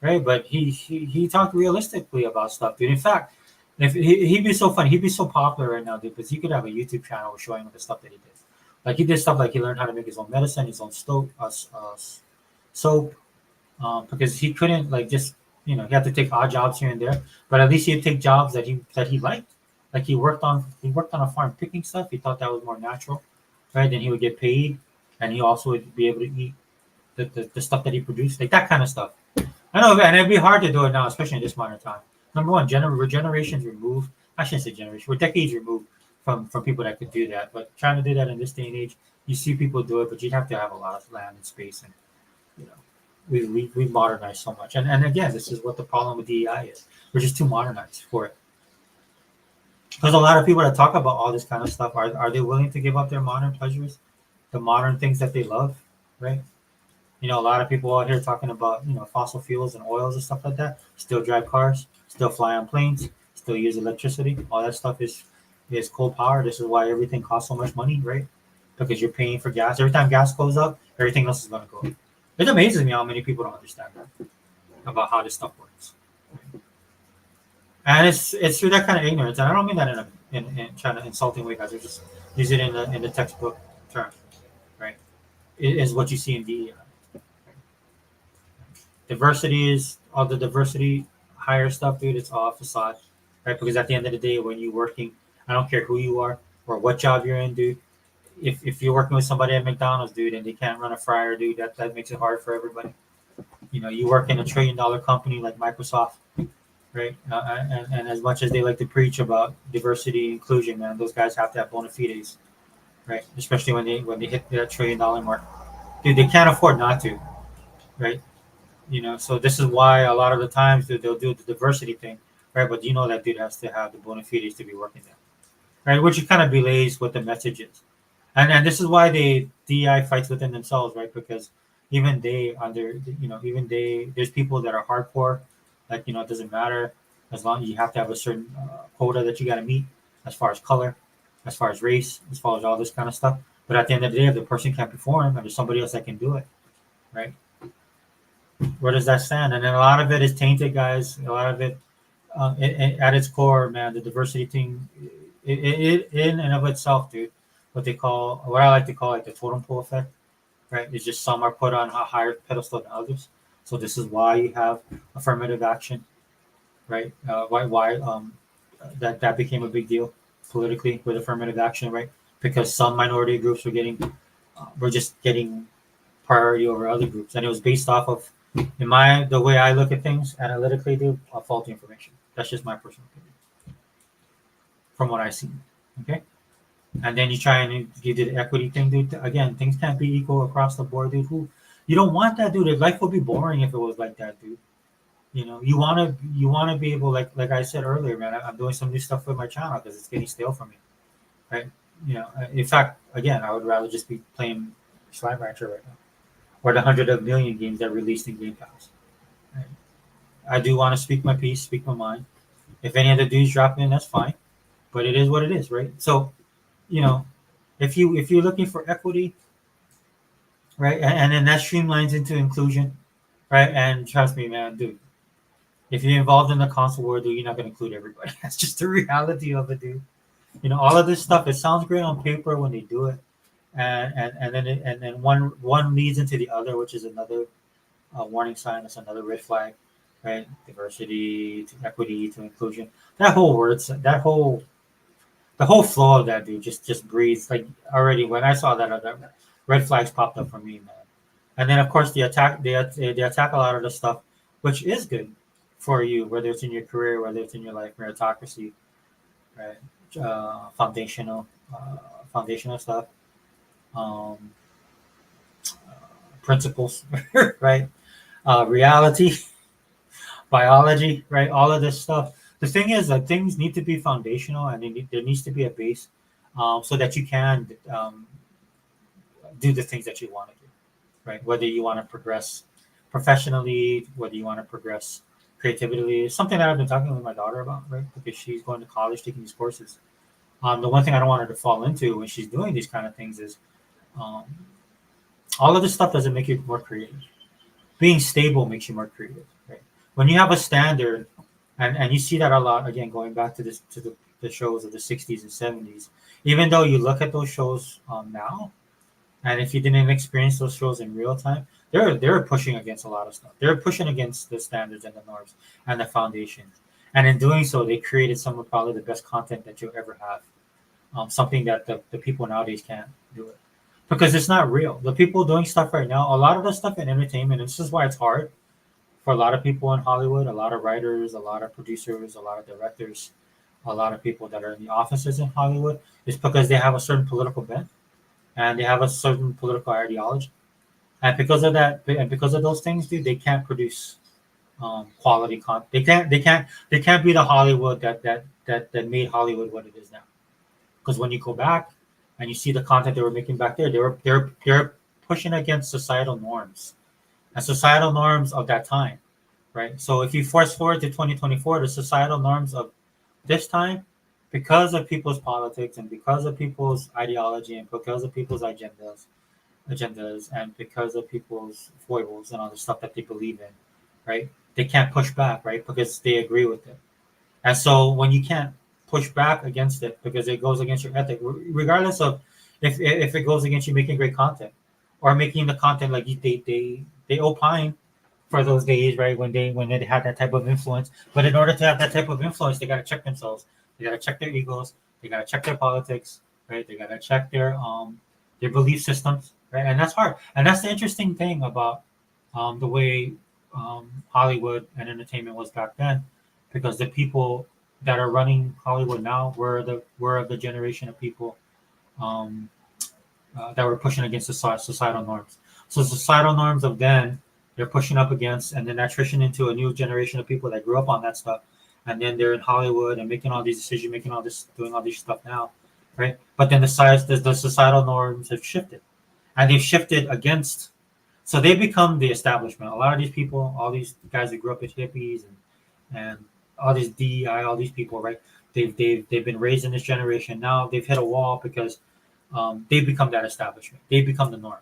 right? But he talked realistically about stuff, dude. In fact, if he'd be so funny, he'd be so popular right now, dude, because he could have a YouTube channel showing him the stuff that he did. Like he did stuff like he learned how to make his own medicine, his own soap, because he couldn't like just he had to take odd jobs here and there, but at least he'd take jobs that he liked. Like he worked on a farm picking stuff. He thought that was more natural, right? Then he would get paid, and he also would be able to eat the stuff that he produced, like that kind of stuff. I know, and it'd be hard to do it now, especially in this modern time. Number one, we're generations removed. I shouldn't say generation. We're decades removed from people that could do that. But trying to do that in this day and age, you see people do it, but you'd have to have a lot of land and space, and you know, we modernized so much. And again, this is what the problem with DEI is. We're just too modernized for it. There's a lot of people that talk about all this kind of stuff. Are they willing to give up their modern pleasures, the modern things that they love, right? A lot of people out here talking about, fossil fuels and oils and stuff like that. Still drive cars, still fly on planes, still use electricity. All that stuff is coal power. This is why everything costs so much money, right? Because you're paying for gas. Every time gas goes up, everything else is going to go up. It amazes me how many people don't understand that about how this stuff works. And it's through that kind of ignorance. And I don't mean that in trying to insulting way, guys. I just use it in the textbook term, right? It is what you see in DEI. Diversity is all the diversity higher stuff, dude. It's all facade, right? Because at the end of the day, when you're working, I don't care who you are or what job you're in, dude. If you're working with somebody at McDonald's, dude, and they can't run a fryer, dude, that makes it hard for everybody. You work in a $1 trillion company like Microsoft, right? And as much as they like to preach about diversity, inclusion, man, those guys have to have bona fides, right? Especially when they hit that $1 trillion mark, dude, they can't afford not to, right? So this is why a lot of the times they'll do the diversity thing, right? But that dude has to have the bona fides to be working there, right? Which kind of belays what the message is. And this is why DEI fights within themselves, right? Because even there's people that are hardcore, like, it doesn't matter as long as you have to have a certain quota that you got to meet as far as color, as far as race, as far as all this kind of stuff. But at the end of the day, if the person can't perform and there's somebody else that can do it, right? Where does that stand? And then a lot of it is tainted, guys. A lot of it, at its core, man, the diversity thing, it in and of itself, dude. What I like to call, like, the totem pole effect, right? It's just some are put on a higher pedestal than others. So this is why you have affirmative action, right? Why that became a big deal politically with affirmative action, right? Because some minority groups were just getting priority over other groups, and it was based off of, the way I look at things analytically, dude, faulty information. That's just my personal opinion from what I've seen. Okay. And then you do the equity thing, dude. Again, things can't be equal across the board, dude. Who you don't want that, dude. Life would be boring if it was like that, dude. You wanna be able, like I said earlier, man. I'm doing some new stuff with my channel because it's getting stale for me, right? In fact, again, I would rather just be playing Slime Rancher right now, or the hundred of million games that released in Game Pass. Right? I do want to speak my piece, speak my mind. If any other dudes drop in, that's fine. But it is what it is, right? So, you know, if you're looking for equity, right, and then that streamlines into inclusion, right? And trust me, man, dude, if you're involved in the console war, dude, you're not gonna include everybody. That's just the reality of it, dude. All of this stuff. It sounds great on paper when they do it, and then one leads into the other, which is another warning sign. That's another red flag, right? Diversity to equity to inclusion. That whole words, the whole flow of that, dude, just breathes like already. When I saw that, red flags popped up for me, man. And then of course they attack a lot of the stuff, which is good for you, whether it's in your career, whether it's in your life, meritocracy, right? Foundational, foundational stuff, um, principles, right? Reality, biology, right? All of this stuff. The thing is that things need to be foundational, and there needs to be a base, so that you can do the things that you want to do, right? Whether you want to progress professionally, whether you want to progress creatively, is something that I've been talking with my daughter about, right? Because she's going to college, taking these courses. The one thing I don't want her to fall into when she's doing these kind of things is um, all of this stuff doesn't make you more creative. Being stable makes you more creative, right? When you have a standard, and you see that a lot again, going back to the shows of the 60s and 70s. Even though you look at those shows now, and if you didn't experience those shows in real time, they're pushing against a lot of stuff. They're pushing against the standards and the norms and the foundations. And in doing so, they created some of probably the best content that you'll ever have. Something that the people nowadays can't do it because it's not real. The people doing stuff right now, a lot of the stuff in entertainment, and this is why it's hard for a lot of people in Hollywood, a lot of writers, a lot of producers, a lot of directors, a lot of people that are in the offices in Hollywood, is because they have a certain political bent and they have a certain political ideology. And because of that, and because of those things, dude, they can't produce quality content. They can't be the Hollywood that made Hollywood what it is now. Because when you go back and you see the content they were making back there, they're pushing against societal norms and societal norms of that time, right? So if you force forward to 2024, the societal norms of this time, because of people's politics and because of people's ideology and because of people's agendas and because of people's foibles and all the stuff that they believe in, right? They can't push back, right? Because they agree with it. And so when you can't push back against it because it goes against your ethic, regardless of if it goes against you making great content or making the content like they opine for those days, right? When they had that type of influence. But in order to have that type of influence, they gotta check themselves. They gotta check their egos. They gotta check their politics, right? They gotta check their belief systems, right? And that's hard. And that's the interesting thing about the way Hollywood and entertainment was back then, because the people that are running Hollywood now were of the generation of people um, that were pushing against the societal norms. So societal norms of then they're pushing up against, and then that transition into a new generation of people that grew up on that stuff, and then they're in Hollywood and making all these decisions, making all this, doing all this stuff now, right? But then the societal norms have shifted, and they've shifted against. So they become the establishment. A lot of these people, all these guys that grew up as hippies and all these DEI, all these people, right? They've been raised in this generation. Now they've hit a wall because they've become that establishment. They've become the norm.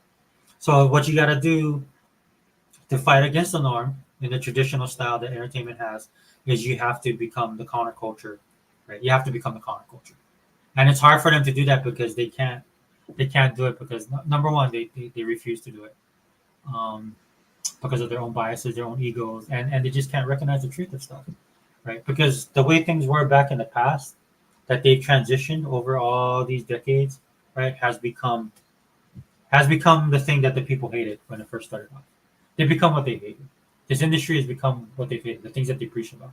So what you got to do to fight against the norm in the traditional style that entertainment has is you have to become the counterculture, right? You have to become the counterculture, and it's hard for them to do that because they can't do it because number one they refuse to do it because of their own biases, their own egos, and they just can't recognize the truth of stuff, right? Because the way things were back in the past, that they've transitioned over all these decades, right, has become the thing that the people hated when it first started off. They become what they hated. This industry has become what they hated, the things that they preach about,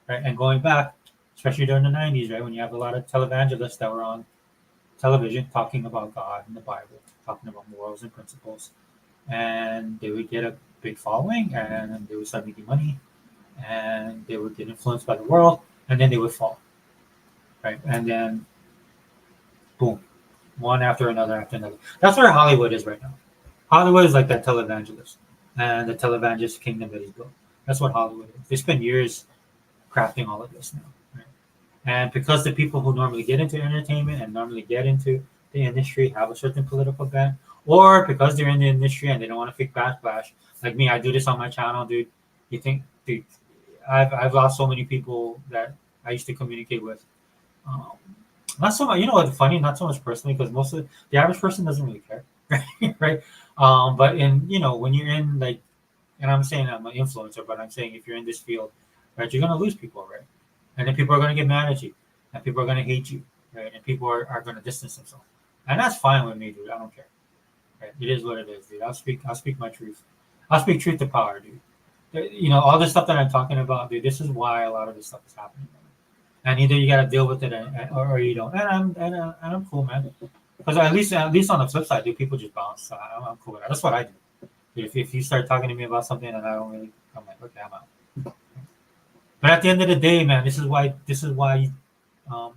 right? And going back, especially during the '90s, right, when you have a lot of televangelists that were on television talking about God and the Bible, talking about morals and principles, and they would get a big following, and they would start making money, and they would get influenced by the world, and then they would fall, right? And then boom, one after another after another. That's where Hollywood is right now. Hollywood is like that televangelist, and the televangelist kingdom that he's built. That's what Hollywood is. They spend years crafting all of this now, right? And because the people who normally get into entertainment and normally get into the industry have a certain political bent, or because they're in the industry and they don't want to fake backlash, like me, I do this on my channel, dude. You think, dude, I've lost so many people that I used to communicate with. Um, Not so much, you know what's funny? Not so much personally, because most of the average person doesn't really care, right? Right. But when you're in like, and I'm saying I'm an influencer, but I'm saying if you're in this field, right, you're gonna lose people, right? And then people are gonna get mad at you, and people are gonna hate you, right? And people are gonna distance themselves, and that's fine with me, dude. I don't care. Right? It is what it is, dude. I'll speak my truth. I'll speak truth to power, dude. All this stuff that I'm talking about, dude. This is why a lot of this stuff is happening. And either you got to deal with it, or you don't. And I'm cool, man. Because at least on the flip side, dude, people just bounce. So I'm cool with that. That's what I do. If you start talking to me about something and I don't really, I'm like, okay, I'm out. But at the end of the day, man, this is why um,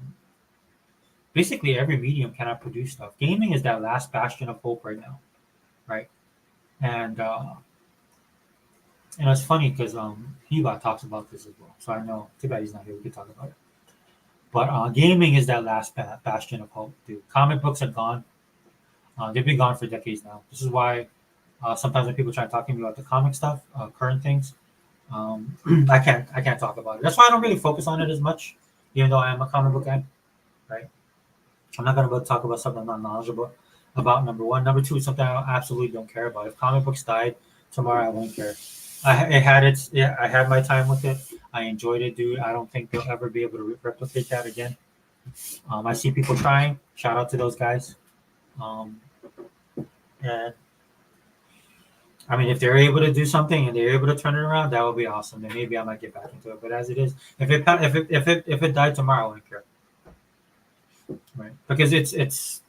basically every medium cannot produce stuff. Gaming is that last bastion of hope right now, right? And it's funny because Hiba talks about this as well. So I know too bad he's not here. We could talk about it. But gaming is that last bastion of hope, dude. Comic books are gone. They've been gone for decades now. This is why sometimes when people try to talk to me about the comic stuff, current things, I can't talk about it. That's why I don't really focus on it as much, even though I am a comic book guy, right? I'm not gonna talk about something I'm not knowledgeable about. Number one, number two, something I absolutely don't care about. If comic books died tomorrow, I won't care. I had my time with it. I enjoyed it, dude. I don't think they'll ever be able to replicate that again. I see people trying. Shout out to those guys. Um, and I mean, if they're able to do something and they're able to turn it around, that would be awesome. Then maybe I might get back into it. But as it is, if it died tomorrow, I wouldn't care, right? Because it's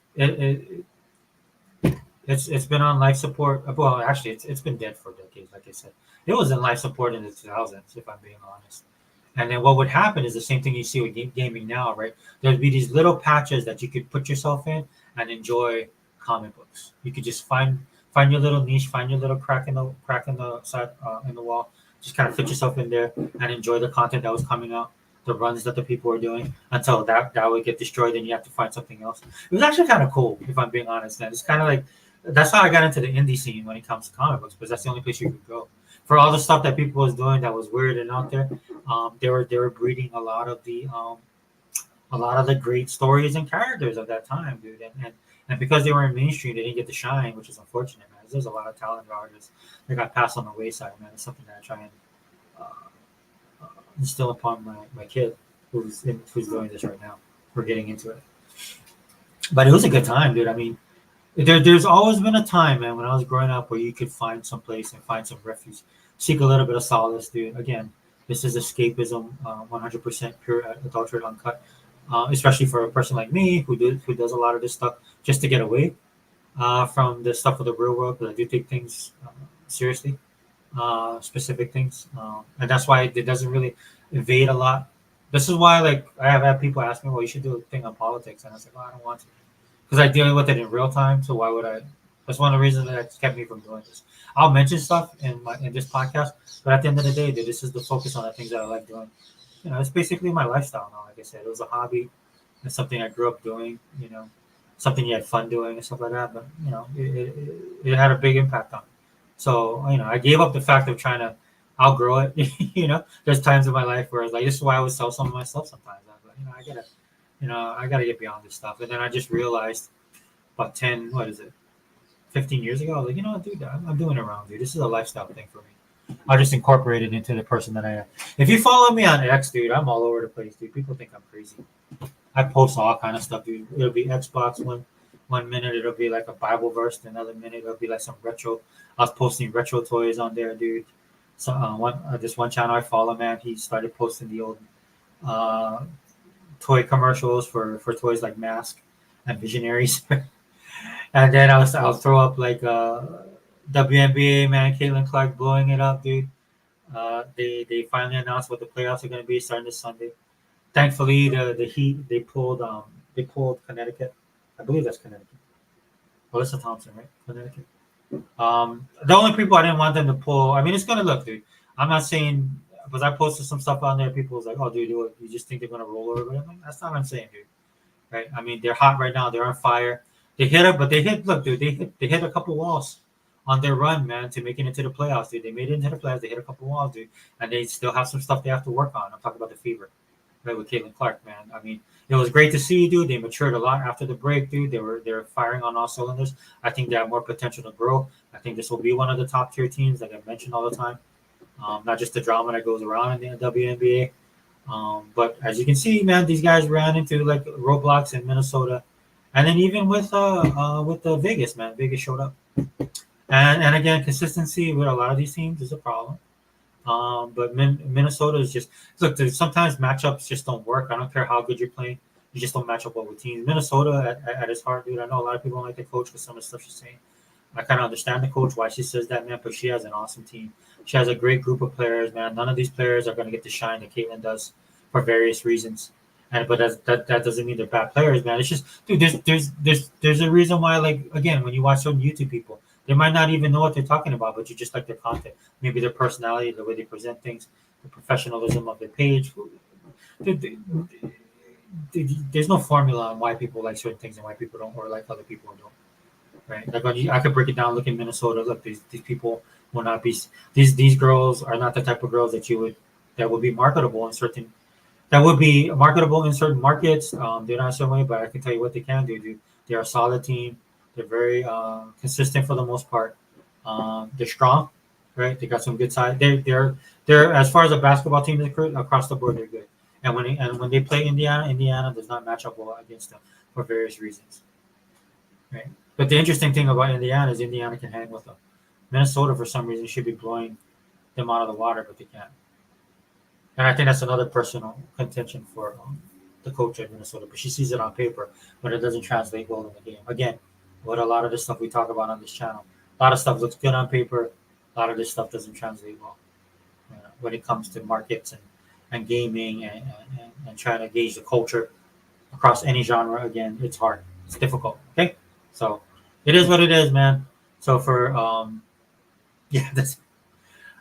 been on life support. Well, actually, it's been dead for decades. Like I said, it was in life support in the 2000s, if I'm being honest. And then what would happen is the same thing you see with gaming now, right? There'd be these little patches that you could put yourself in and enjoy comic books. You could just find your little niche, find your little crack in the side in the wall, just kind of fit yourself in there and enjoy the content that was coming out, the runs that the people were doing until that would get destroyed and you have to find something else. It was actually kind of cool, if I'm being honest. And it's kind of like that's how I got into the indie scene when it comes to comic books, because that's the only place you could go for all the stuff that people was doing that was weird and out there. They were breeding a lot of the great stories and characters of that time, dude. And because they were in mainstream, they didn't get to shine, which is unfortunate, man. There's a lot of talented artists that got passed on the wayside, man. It's something that I try and uh, instill upon my kid who's doing this right now. We're getting into it, but it was a good time, dude. I mean, there's always been a time, man, when I was growing up where you could find some place and find some refuge, seek a little bit of solace, dude. Again, this is escapism, 100% pure, adulterated, uncut. Especially for a person like me who does a lot of this stuff just to get away from the stuff of the real world, because I do take things seriously, specific things, and that's why it doesn't really evade a lot. This is why, like, I have had people ask me, "Well, you should do a thing on politics," and I was like, "Well, I don't want to," because I deal with it in real time. So why would I? That's one of the reasons that kept me from doing this. I'll mention stuff in this podcast, but at the end of the day, dude, this is the focus on the things that I like doing. It's basically my lifestyle now. Like I said, it was a hobby. It's something I grew up doing. Something you had fun doing and stuff like that. But it had a big impact on me. So I gave up the fact of trying to outgrow it. There's times in my life where I was like, this is why I would sell some of my stuff sometimes. I was like, I gotta get beyond this stuff. And then I just realized about 10, what is it, 15 years ago, I was like, dude, I'm doing it wrong, dude. This is a lifestyle thing for me. I just incorporate it into the person that I am. If you follow me on X, dude, I'm all over the place, dude. People think I'm crazy. I post all kind of stuff, dude. It'll be Xbox one minute, it'll be like a Bible verse. Another minute, it'll be like some retro. I was posting retro toys on there, dude. So this one channel I follow, man, he started posting the old toy commercials for toys like Mask. and visionaries. And then I'll throw up like WNBA, man, Caitlin Clark blowing it up, dude. They finally announced what the playoffs are going to be starting this Sunday. Thankfully, the Heat they pulled Connecticut. I believe that's Connecticut. Alyssa Thompson, right? Connecticut. The only people I didn't want them to pull. I mean, it's gonna look, dude. I'm not saying because I posted some stuff on there. People was like, "Oh, dude, you just think they're gonna roll over?" But I'm like, that's not what I'm saying, dude. Right? I mean, they're hot right now. They're on fire. They hit it, but they hit. Look, dude, they hit a couple walls on their run, man, to make it into the playoffs, dude. They made it into the playoffs. They hit a couple walls, dude, and they still have some stuff they have to work on. I'm talking about the fever, right, with Caitlin Clark, man. I mean, it was great to see, dude. They matured a lot after the break, dude. They're firing on all cylinders. I think they have more potential to grow. I think this will be one of the top tier teams, like I mentioned all the time. Not just the drama that goes around in the WNBA. But as you can see, man, these guys ran into like roadblocks in Minnesota, and then even with the Vegas, man, Vegas showed up, and again, consistency with a lot of these teams is a problem. But Minnesota is just look. Sometimes matchups just don't work. I don't care how good you're playing, you just don't match up well with teams. Minnesota at its heart, dude. I know a lot of people don't like the coach because some of the stuff she's saying. I kind of understand the coach why she says that, man. But she has an awesome team. She has a great group of players, man. None of these players are going to get the shine that Caitlin does for various reasons. And but that doesn't mean they're bad players, man. It's just, dude. There's a reason why, like again, when you watch some YouTube people, they might not even know what they're talking about, but you just like their content, maybe their personality, the way they present things, the professionalism of their page. There's no formula on why people like certain things and why people don't, or like other people don't. Right? Like I could break it down. Look in Minnesota. Look, these people will not be. These girls are not the type of girls that would be marketable in certain that would be marketable in certain markets. They're not a certain way, but I can tell you what they can do. Dude. They're a solid team. They're very consistent for the most part. They're strong, right? They got some good side. They're as far as a basketball team is across the board, they're good. And when they play Indiana, Indiana does not match up well against them for various reasons, right? But the interesting thing about Indiana is Indiana can hang with them. Minnesota, for some reason, should be blowing them out of the water, but they can't. And I think that's another personal contention for the coach at Minnesota. But she sees it on paper, but it doesn't translate well in the game. Again, what a lot of the stuff we talk about on this channel, a lot of stuff looks good on paper. A lot of this stuff doesn't translate well when it comes to markets and gaming and trying to gauge the culture across any genre. Again, it's hard. It's difficult. Okay, so it is what it is, man. So for yeah, that's.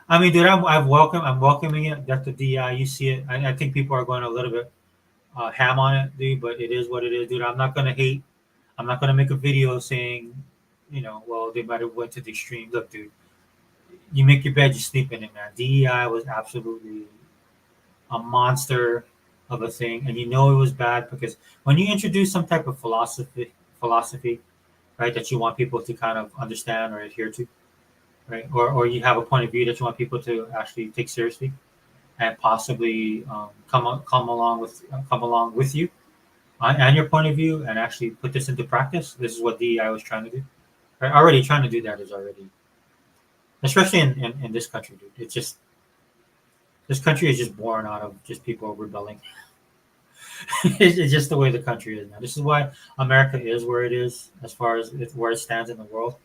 I mean, dude, I'm welcoming it. That's the DI. You see it. I think people are going a little bit ham on it, dude. But it is what it is, dude. I'm not gonna hate. I'm not gonna make a video saying, well, they might have went to the extreme. Look, dude, you make your bed, you sleep in it, man. DEI was absolutely a monster of a thing, and it was bad because when you introduce some type of philosophy, right, that you want people to kind of understand or adhere to, right, or you have a point of view that you want people to actually take seriously and possibly come along with you and your point of view and actually put this into practice. This is what DEI was trying to do. Right? Already trying to do that is already, especially in this country, dude. It's just this country is just born out of just people rebelling. It's just the way the country is now. This is why America is where it is as far as where it stands in the world,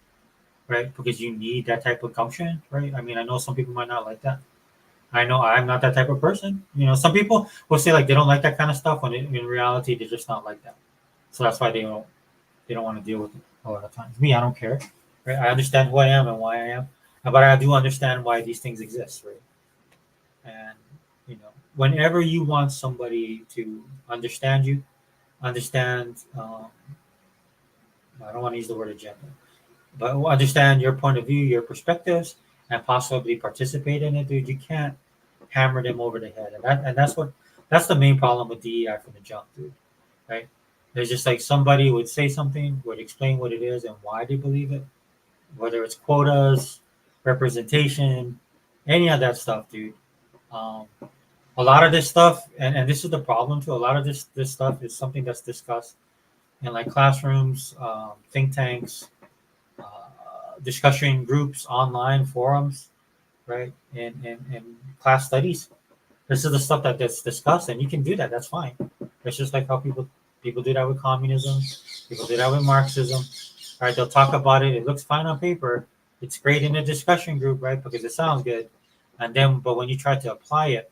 right? Because you need that type of gumption, right? I mean, I know some people might not like that. I know I'm not that type of person. Some people will say like they don't like that kind of stuff when in reality they're just not like that. So that's why they don't want to deal with it a lot of times. Me, I don't care. Right? I understand who I am and why I am, but I do understand why these things exist, right? And whenever you want somebody to understand you, understand. I don't want to use the word agenda, but understand your point of view, your perspectives, and possibly participate in it, dude. You can't hammer them over the head, and that's the main problem with DEI from the jump, dude. Right? There's just like somebody would say something, would explain what it is and why they believe it, whether it's quotas, representation, any of that stuff, dude. Um, a lot of this stuff, and this is the problem too. A lot of this stuff is something that's discussed in like classrooms, think tanks, discussion groups, online forums, right? And class studies. This is the stuff that's discussed, and you can do that. That's fine. It's just like how people do that with communism. People do that with Marxism. Right? They'll talk about it. It looks fine on paper. It's great in a discussion group, right? Because it sounds good. And then, but when you try to apply it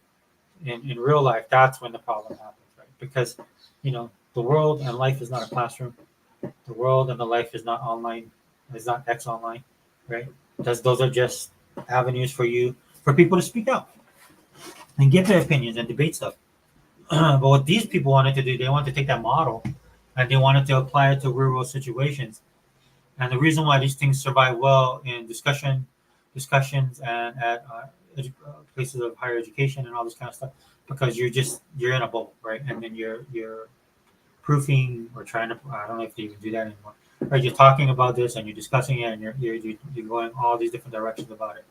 in real life, that's when the problem happens, right? Because, the world and life is not a classroom. The world and the life is not online. It's not X online, right? Those are just avenues for people to speak out and give their opinions and debate stuff. But what these people wanted to do, they wanted to take that model and they wanted to apply it to real world situations. And the reason why these things survive well in discussions and at places of higher education and all this kind of stuff, because you're in a bubble, right? And then you're proofing or trying to, I don't know if they even do that anymore. Right? You're talking about this and you're discussing it and you're going all these different directions about it,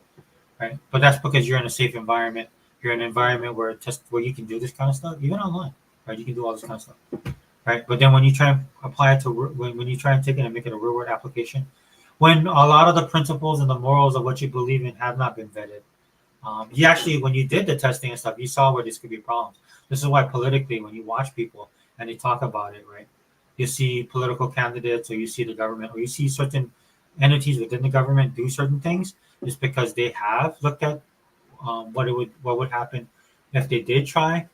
right? But that's because you're in a safe environment. You're in an environment where you can do this kind of stuff, even online, right? You can do all this kind of stuff, right? But then when you try and apply it to when you try and take it and make it a real world application, when a lot of the principles and the morals of what you believe in have not been vetted, you actually, when you did the testing and stuff, you saw where this could be problems. This is why politically, when you watch people and they talk about it, right? You see political candidates, or you see the government, or you see certain entities within the government do certain things, is because they have looked at what would happen if they did try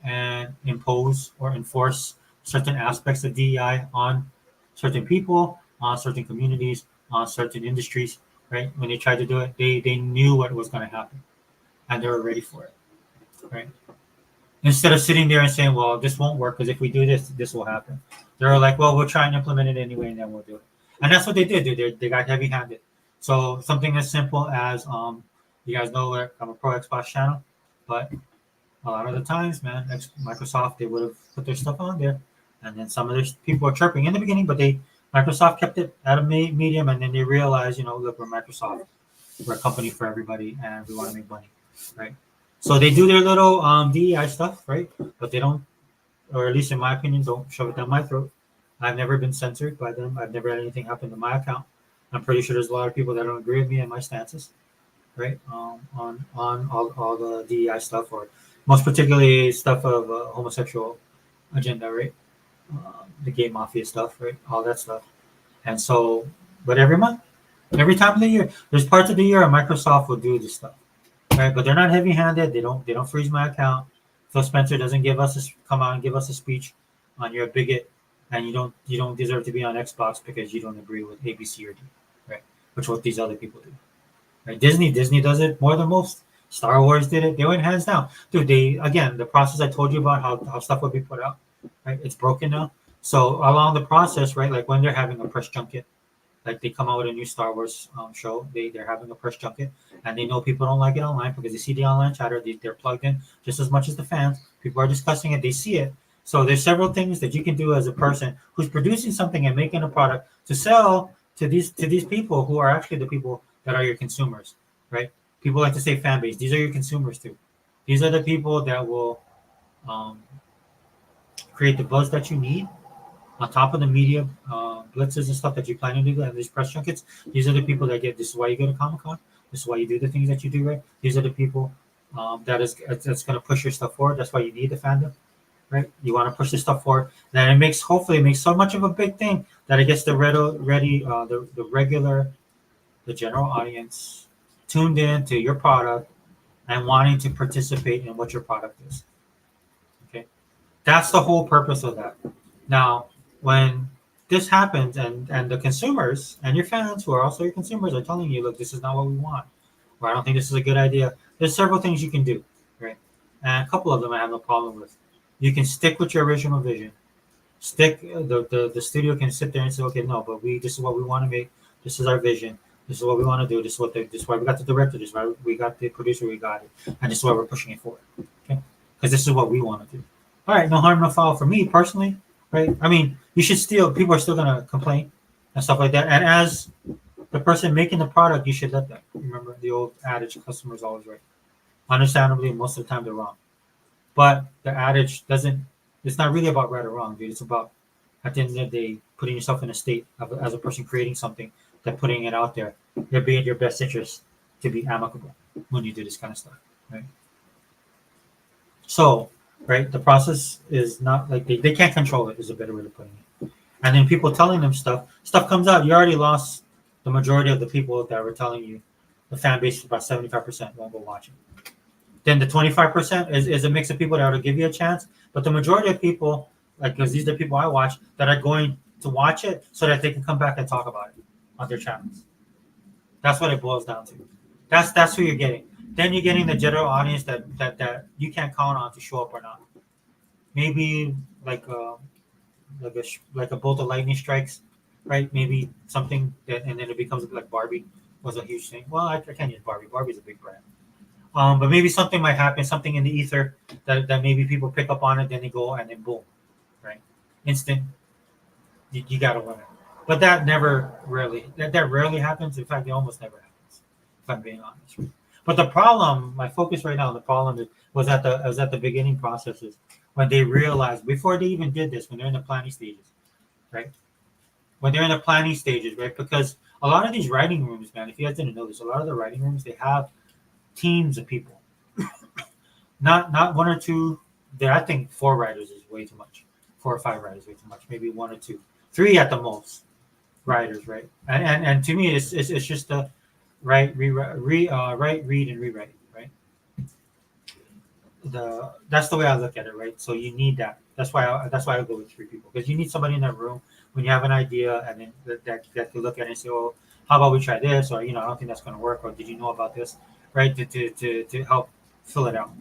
and impose or enforce certain aspects of DEI on certain people, on certain communities, on certain industries, right? When they tried to do it, they knew what was going to happen and they were ready for it, right? Instead of sitting there and saying, well, this won't work because if we do this, this will happen. They're like, well, we'll try and implement it anyway and then we'll do it. And that's what they did. They got heavy handed. So something as simple as, you guys know that I'm a pro Xbox channel, but a lot of the times, man, Microsoft, they would have put their stuff on there, and then some of their people were chirping in the beginning, but Microsoft kept it at a medium, and then they realized, look, we're Microsoft, we're a company for everybody, and we want to make money, right? So they do their little DEI stuff, right? But they don't, or at least in my opinion, don't shove it down my throat. I've never been censored by them. I've never had anything happen to my account. I'm pretty sure there's a lot of people that don't agree with me and my stances, right? On all the DEI stuff, or most particularly stuff of homosexual agenda, right? The gay mafia stuff, right? All that stuff. And so, but every month, every time of the year, there's parts of the year Microsoft will do this stuff, right? But they're not heavy-handed. They don't freeze my account. Phil Spencer doesn't come out and give us a speech on you're a bigot and you don't deserve to be on Xbox because you don't agree with A, B, C, or D, right? Which what these other people do. Right? Disney does it more than most. Star Wars did it. They went hands down. Dude, the process I told you about how stuff would be put out, right? It's broken now. So along the process, right, like when they're having a press junket, like they come out with a new Star Wars show, they're having a press junket, and they know people don't like it online because they see the online chatter. They're plugged in just as much as the fans. People are discussing it. They see it. So there's several things that you can do as a person who's producing something and making a product to sell to these people who are actually the people that are your consumers, right? People like to say fan base. These are your consumers too. These are the people that will create the buzz that you need on top of the media blitzes and stuff that you're planning to do and these press junkets. These are the people that get. This is why you go to Comic Con. This is why you do the things that you do, right? These are the people that's going to push your stuff forward. That's why you need the fandom, right? You want to push this stuff forward. Then hopefully it makes so much of a big thing that it gets the general audience tuned in to your product and wanting to participate in what your product is. Okay, that's the whole purpose of that. Now, when this happens and the consumers and your fans who are also your consumers are telling you, look, this is not what we want, or I don't think this is a good idea, there's several things you can do, right? And a couple of them I have no problem with. You can stick with your original vision. The studio can sit there and say, okay, no, but this is what we want to make. This is our vision. This is what we want to do. This is why we got the director. This is why we got the producer. We got it, and this is why we're pushing it forward. Okay, because this is what we want to do. All right, no harm, no foul for me personally, right? I mean, people are still gonna complain and stuff like that. And as the person making the product, you should let them. Remember the old adage: "Customers always right." Understandably, most of the time they're wrong, but the adage doesn't. It's not really about right or wrong, dude. It's about at the end of the day putting yourself in a state as a person creating something, that putting it out there, it'll be in your best interest to be amicable when you do this kind of stuff, right? So, right, the process is not like they can't control it, is a better way of putting it. and then people telling them stuff comes out. You already lost the majority of the people that were telling you. The fan base is about 75% won't go watch it. Then the 25% is a mix of people that will give you a chance, but the majority of people, like because these are the people I watch that are going to watch it so that they can come back and talk about it on their channels. That's what it boils down to. That's who you're getting. Then you're getting the general audience that you can't count on to show up or not. Maybe like like a bolt of lightning strikes, right? Maybe something that, and then it becomes like Barbie was a huge thing. Well, I can't use Barbie. Barbie's a big brand. But maybe something might happen, something in the ether that maybe people pick up on it, then they go and then boom, right? Instant, you got to win it. But that never really, that rarely happens. In fact, it almost never happens, if I'm being honest. Right? But the problem, my focus right now, the problem was at the beginning processes when they realized before they even did this, when they're in the planning stages, right? When they're in the planning stages, right? Because a lot of these writing rooms, man, if you guys didn't know this, a lot of the writing rooms they have teams of people, not one or two. There, I think 4 writers is way too much. 4 or 5 writers way too much. Maybe 1 or 2, 3 at the most writers, right? And to me, it's just the write, write, read, and rewrite, right? That's the way I look at it, right? So you need that. That's why I go with 3 people because you need somebody in that room when you have an idea and then that can look at it and say, oh, how about we try this, or I don't think that's going to work, or did you know about this, right? To help fill it out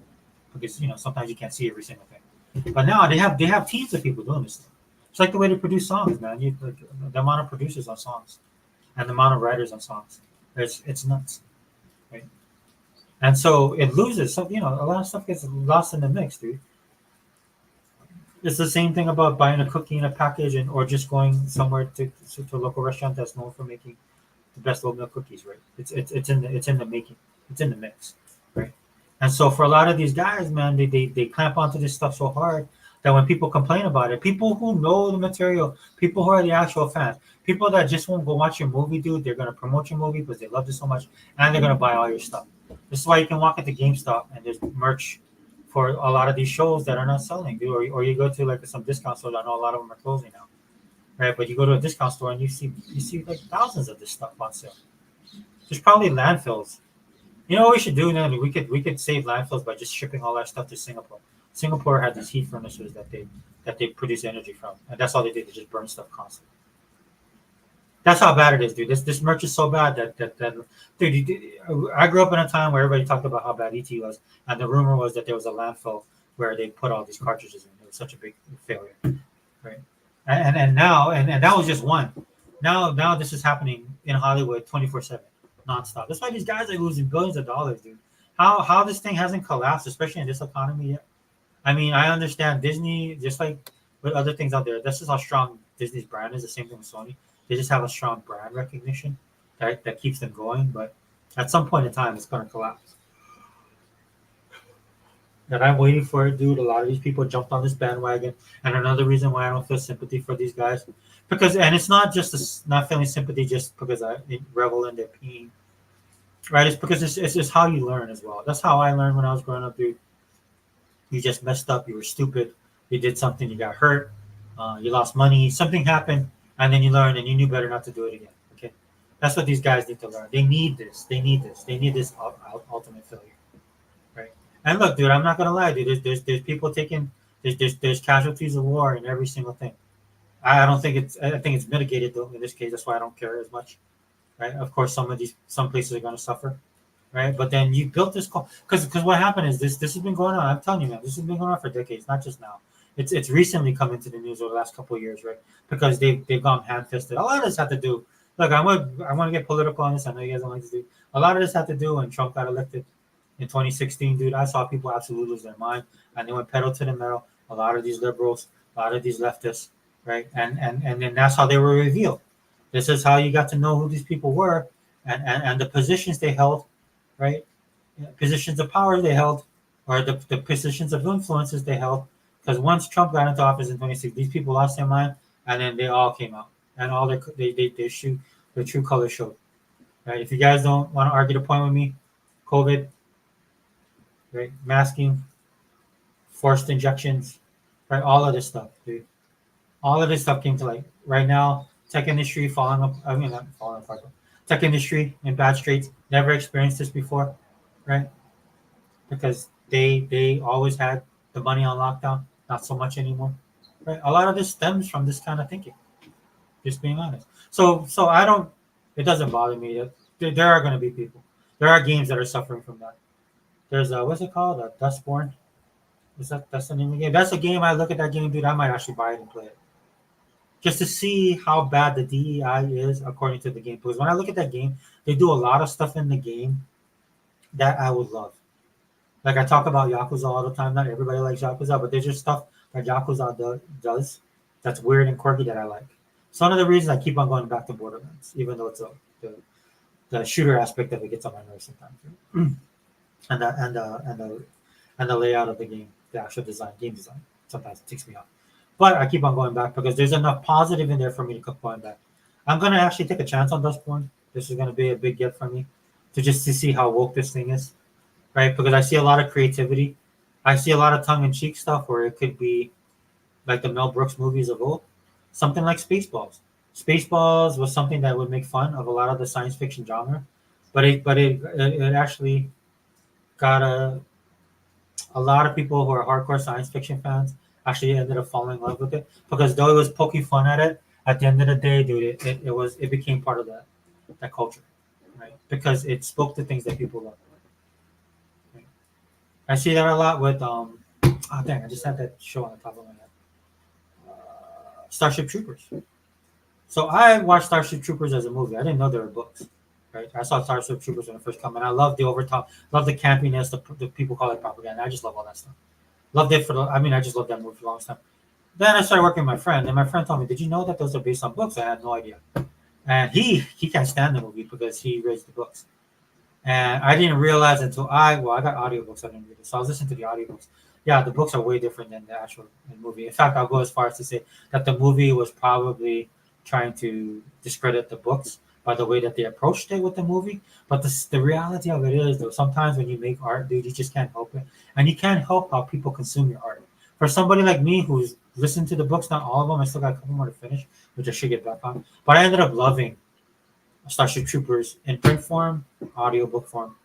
because sometimes you can't see every single thing. But now they have teams of people doing this thing. It's like the way they produce songs, man. Like, the amount of producers on songs and the amount of writers on songs, it's nuts, right? And so it loses some. A lot of stuff gets lost in the mix, dude. It's the same thing about buying a cookie in a package or just going somewhere to a local restaurant that's known for making the best oatmeal cookies, right? It's in the making. It's in the mix, right? And so for a lot of these guys, man, they clamp onto this stuff so hard that when people complain about it, people who know the material, people who are the actual fans, people that just won't go watch your movie, dude, they're gonna promote your movie because they loved it so much, and they're gonna buy all your stuff. This is why you can walk into GameStop and there's merch for a lot of these shows that are not selling, dude. Or you go to like some discount stores. I know a lot of them are closing now, right? But you go to a discount store and you see like thousands of this stuff on sale. There's probably landfills. You know what we should do, man? We could save landfills by just shipping all that stuff to Singapore. Singapore had these heat furnaces that they produce energy from, and that's all they did. They just burn stuff constantly. That's how bad it is, dude. This merch is so bad that dude. I grew up in a time where everybody talked about how bad ET was, and the rumor was that there was a landfill where they put all these cartridges in. It was such a big failure, right? And now and that was just one. Now this is happening in Hollywood 24/7, nonstop. That's why these guys are losing billions of dollars, dude. How this thing hasn't collapsed, especially in this economy yet. I mean, I understand Disney, just like with other things out there. This is how strong Disney's brand is. The same thing with Sony. They just have a strong brand recognition that keeps them going. But at some point in time, it's going to collapse. And I'm waiting for it, dude. A lot of these people jumped on this bandwagon. And another reason why I don't feel sympathy for these guys, and it's not just not feeling sympathy just because I revel in their pain, right? It's because it's just how you learn as well. That's how I learned when I was growing up, dude. You just messed up. You were stupid. You did something. You got hurt. You lost money. Something happened, and then you learned, and you knew better not to do it again. Okay, that's what these guys need to learn. They need this. They need this. They need this ultimate failure, right? And look, dude, I'm not gonna lie, dude. There's people taking there's casualties of war in every single thing. I don't think it's. I think it's mitigated though in this case. That's why I don't care as much, right? Of course, some places are gonna suffer, right? But then you built this because what happened is this has been going on. I'm telling you, man, this has been going on for decades, not just now. It's recently come into the news over the last couple of years, right? Because they've gone hand fisted. A lot of this had to do. Look, I want to get political on this. I know you guys don't like to do. A lot of this had to do when Trump got elected in 2016, dude. I saw people absolutely lose their mind, and they went pedal to the metal. A lot of these liberals, a lot of these leftists, right? And then that's how they were revealed. This is how you got to know who these people were, and the positions they held, right? Positions of power they held, or the positions of influences they held. Because once Trump got into office in 2016, these people lost their mind, and then they all came out, and all their true colors showed. Right? If you guys don't want to argue the point with me, COVID, right? Masking, forced injections, right? All of this stuff, dude. All of this stuff came to light. Right now, tech industry falling up. I mean, not falling apart. But tech industry in bad straits. Never experienced this before, right? Because they always had the money on lockdown. Not so much anymore, right? A lot of this stems from this kind of thinking. Just being honest. So I don't. It doesn't bother me that there are going to be people. There are games that are suffering from that. There's what's it called? Dustborn. That's the name of the game? That's a game. I look at that game, dude. I might actually buy it and play it just to see how bad the DEI is according to the game. Because when I look at that game, they do a lot of stuff in the game that I would love. Like I talk about Yakuza all the time. Not everybody likes Yakuza, but there's just stuff that Yakuza does that's weird and quirky that I like. It's one of the reasons I keep on going back to Borderlands, even though the shooter aspect of it gets on my nerves sometimes. Right? And the layout of the game, the actual design, game design, sometimes it takes me off. But I keep on going back because there's enough positive in there for me to keep going back. I'm gonna actually take a chance on Dustborn. This is gonna be a big get for me to see how woke this thing is, right? Because I see a lot of creativity. I see a lot of tongue-in-cheek stuff where it could be like the Mel Brooks movies of old, something like Spaceballs. Spaceballs was something that would make fun of a lot of the science fiction genre, but it actually got a lot of people who are hardcore science fiction fans actually ended up falling in love with it because though it was poking fun at it, at the end of the day, dude, it became part of that culture, right? Because it spoke to things that people love. Right? I see that a lot with oh dang, I just had that show on the top of my head, Starship Troopers. So I watched Starship Troopers as a movie. I didn't know there were books. Right, I saw Starship Troopers when it first came, and I love the overtop, love the campiness. The people call it propaganda. I just love all that stuff. Loved it for the. I mean, I just loved that movie for the longest time. Then I started working with my friend, and my friend told me, "Did you know that those are based on books?" I had no idea. And he can't stand the movie because he reads the books. And I didn't realize until I got audiobooks. I didn't read it, so I was listening to the audiobooks. Yeah, the books are way different than the actual movie. In fact, I'll go as far as to say that the movie was probably trying to discredit the books by the way that they approached it with the movie. But the reality of it is, though, sometimes when you make art, dude, you just can't help it, and you can't help how people consume your art. For somebody like me who's listened to the books, not all of them, I still got a couple more to finish, which I should get back on. But I ended up loving Starship Troopers in print form, audiobook form.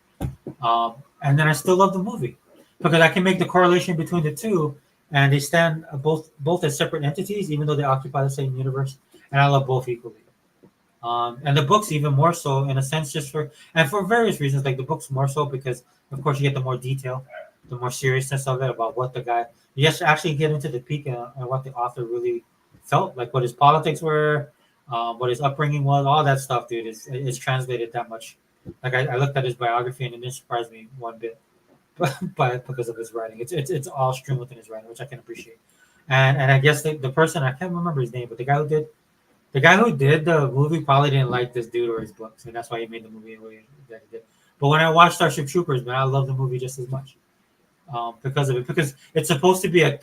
And then I still love the movie because I can make the correlation between the two, and they stand both as separate entities, even though they occupy the same universe. And I love both equally. And the books even more so, in a sense, just for various reasons. Like the books more so because, of course, you get the more detail, the more seriousness of it about what the guy. You just actually get into the peak and what the author really felt, like what his politics were, what his upbringing was, all that stuff, dude. Is translated that much. Like I looked at his biography and it didn't surprise me one bit, but because of his writing, it's all strewn within his writing, which I can appreciate. And I guess the person I can't remember his name, but the guy who did the movie probably didn't like this dude or his books, and that's why he made the movie the way that he did. But when I watched Starship Troopers, man, I love the movie just as much because of it. Because it's supposed to be a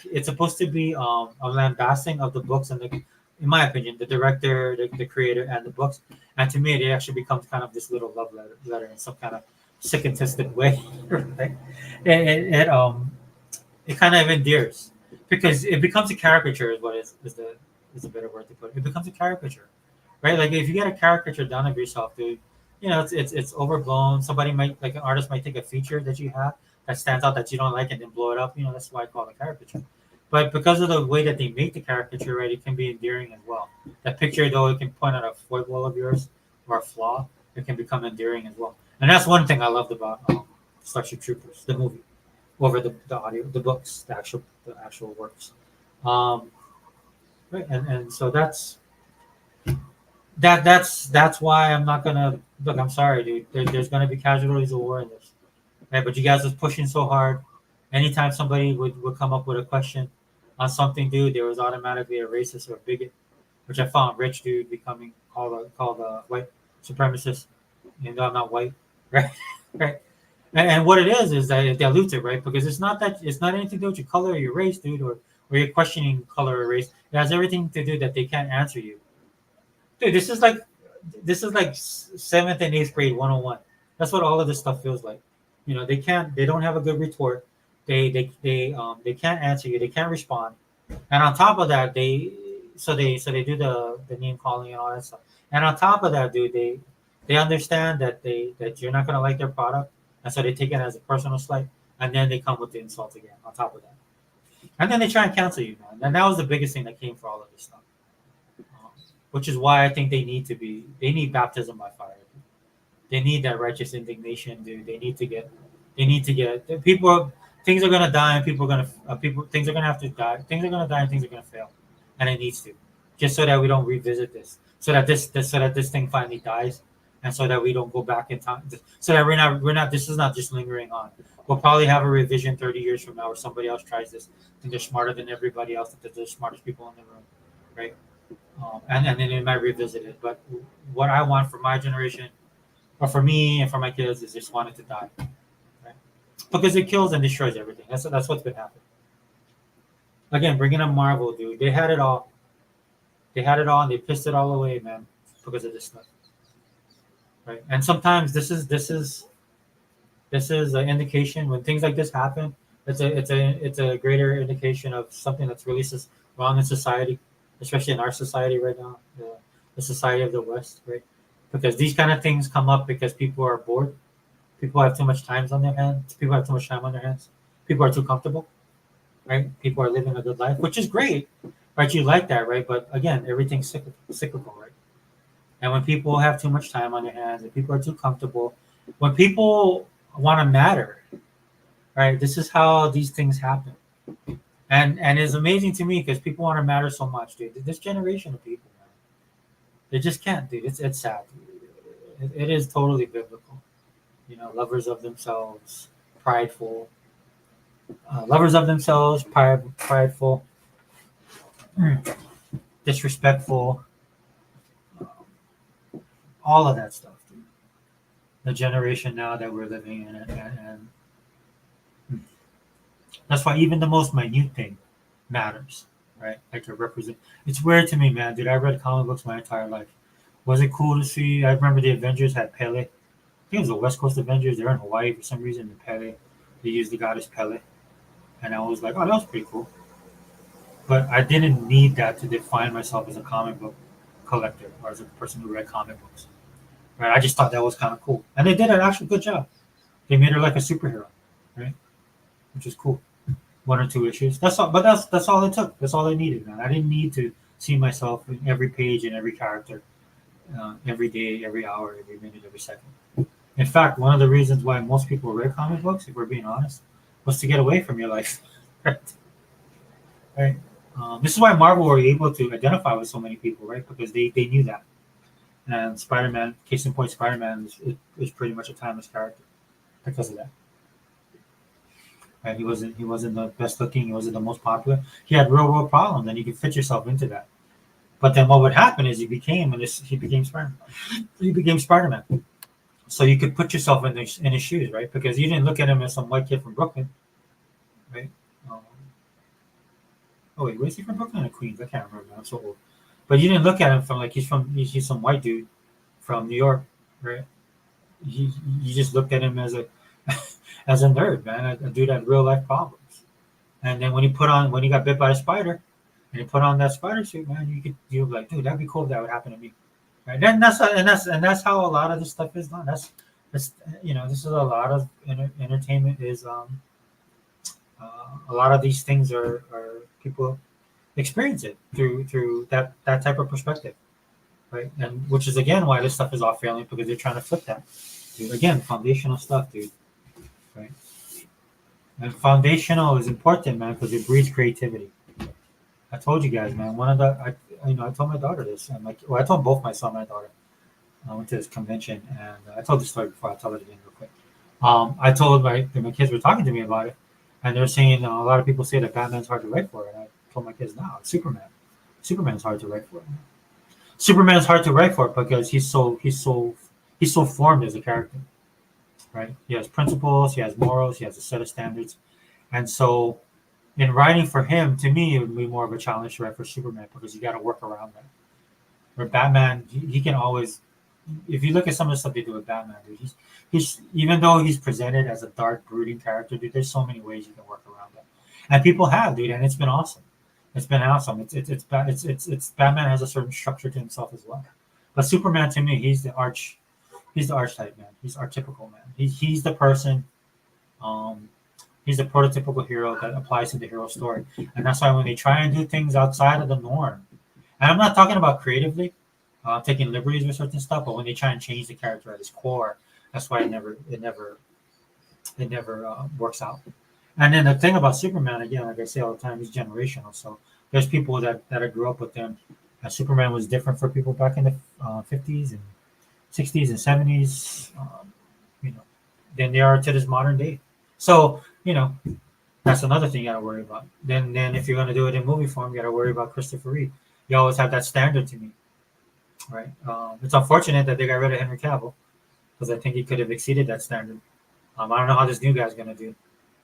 lambasting of the books and in my opinion, the director, the creator, and the books. And to me, it actually becomes kind of this little love letter in some kind of sick and twisted way. Right? It kind of endears because it becomes a caricature. Is what is a better word to put it. It becomes a caricature, right? Like if you get a caricature done of yourself, dude, it's overblown. Somebody might like an artist might take a feature that you have that stands out that you don't like and then blow it up. That's why I call it a caricature. But because of the way that they make the caricature, right, it can be endearing as well. That picture, though, it can point out a foible of yours or a flaw. It can become endearing as well. And that's one thing I loved about Starship Troopers, the movie, over the audio, the books, the actual works. Um, right, and so that's why I'm not gonna look. I'm sorry, dude. There's gonna be casualties of war in this, right? But you guys was pushing so hard. Anytime somebody would come up with a question on something, dude, there was automatically a racist or a bigot, which I found rich dude becoming called a white supremacist, even though I'm not white, right? Right. And what it is that it dilutes it, right? Because it's not anything to do with your color or your race, dude, or you're questioning color or race. It has everything to do that they can't answer you, dude. This is like seventh and eighth grade 101. That's what all of this stuff feels like. They don't have a good retort. They can't answer you. They can't respond. And on top of that, they do the name calling and all that stuff. And on top of that, dude, they understand that you're not gonna like their product, and so they take it as a personal slight, and then they come with the insult again on top of that, and then they try and cancel you, man. And that was the biggest thing that came for all of this stuff, um, which is why I think they need baptism by fire. They need that righteous indignation, dude. They need to get people. Things are gonna die, and people are gonna people. Things are gonna have to die. Things are gonna die, and things are gonna fail, and it needs to, just so that we don't revisit this, so that this thing finally dies, and so that we don't go back in time, so that we're not. This is not just lingering on. We'll probably have a revision 30 years from now, where somebody else tries this, and they're smarter than everybody else. That they're the smartest people in the room, right? And then they might revisit it. But what I want for my generation, or for me and for my kids, is just want it to die, right? Because it kills and destroys everything. That's what's been happening. Again, bringing up Marvel, dude. They had it all. They had it all, and they pissed it all away, man, because of this stuff, right? And sometimes this is an indication when things like this happen. It's a greater indication of something that's really wrong in society, especially in our society right now, the society of the West, right? Because these kind of things come up because people are bored. People have too much time on their hands. People have too much time on their hands. People are too comfortable, right? People are living a good life, which is great, right? You like that, right? But again, everything's cyclical, right? And when people have too much time on their hands and people are too comfortable, when people want to matter, right? This is how these things happen. And it's amazing to me because people want to matter so much, dude. This generation of people, man, they just can't, dude. It's sad. It is totally biblical. Lovers of themselves, prideful, lovers of themselves, prideful, disrespectful, all of that stuff, dude. The generation now that we're living in, and that's why even the most minute thing matters, right? Like to represent. It's weird to me, man, dude. I read comic books my entire life. Was it cool to see? I remember the Avengers had Pele. I think it was the West Coast Avengers. They're in Hawaii for some reason. And Pele, they used the goddess Pele, and I was like, oh, that was pretty cool. But I didn't need that to define myself as a comic book collector or as a person who read comic books. Right? I just thought that was kind of cool, and they did an actual good job. They made her like a superhero, right? Which is cool. One or two issues. That's all. But that's all it took. That's all I needed, man. I didn't need to see myself in every page and every character, every day, every hour, every minute, every second. In fact, one of the reasons why most people read comic books, if we're being honest, was to get away from your life. Right? Right? This is why Marvel were able to identify with so many people, right? Because they knew that. And Spider-Man, case in point, Spider-Man is pretty much a timeless character because of that. Right? He wasn't the best looking. He wasn't the most popular. He had real world problems, and you could fit yourself into that. But then what would happen is he became Spider-Man. He became Spider-Man. So you could put yourself in his shoes, right? Because you didn't look at him as some white kid from Brooklyn, right? Oh wait, where's he from? Brooklyn or Queens? I can't remember. I'm so old. But you didn't look at him from like he's some white dude from New York, right? You just looked at him as a as a nerd, man, a dude that had real life problems. And then when he got bit by a spider, and he put on that spider suit, man, you were like, dude, that'd be cool if that would happen to me, right? Then that's how a lot of this stuff is done. That's this is a lot of entertainment is a lot of these things are people experience it through that type of perspective, right? And which is again why this stuff is all failing because they're trying to flip that. Dude, again, foundational stuff, dude. Right? And foundational is important, man, because it breeds creativity. I told you guys, man. I told my daughter this. I told both my son and my daughter. I went to this convention, and I told the story before. I'll tell it again real quick. I told my kids were talking to me about it, and they're saying a lot of people say that Batman's hard to write for, and I told my kids, no, it's Superman. Superman's hard to write for. Superman's hard to write for because he's so formed as a character, right? He has principles, he has morals, he has a set of standards, and so in writing for him, to me, it would be more of a challenge to write for Superman because you got to work around that. Where Batman, he can always, if you look at some of the stuff they do with Batman, dude, he's even though he's presented as a dark, brooding character, dude, there's so many ways you can work around that, and people have, dude, and it's been awesome. It's been awesome. It's Batman has a certain structure to himself as well. But Superman to me, he's the archetype man. He's archetypical man. He's the person. Um, he's the prototypical hero that applies to the hero story, and that's why when they try and do things outside of the norm, and I'm not talking about creatively, taking liberties with certain stuff, but when they try and change the character at his core, that's why it never works out. And then the thing about Superman, again, like I say all the time, he's generational. So there's people that grew up with him. Superman was different for people back in the 50s and 60s and 70s, you know, than they are to this modern day. So, that's another thing you got to worry about. Then if you're going to do it in movie form, you got to worry about Christopher Reeve. You always have that standard to me, right? It's unfortunate that they got rid of Henry Cavill because I think he could have exceeded that standard. I don't know how this new guy's going to do.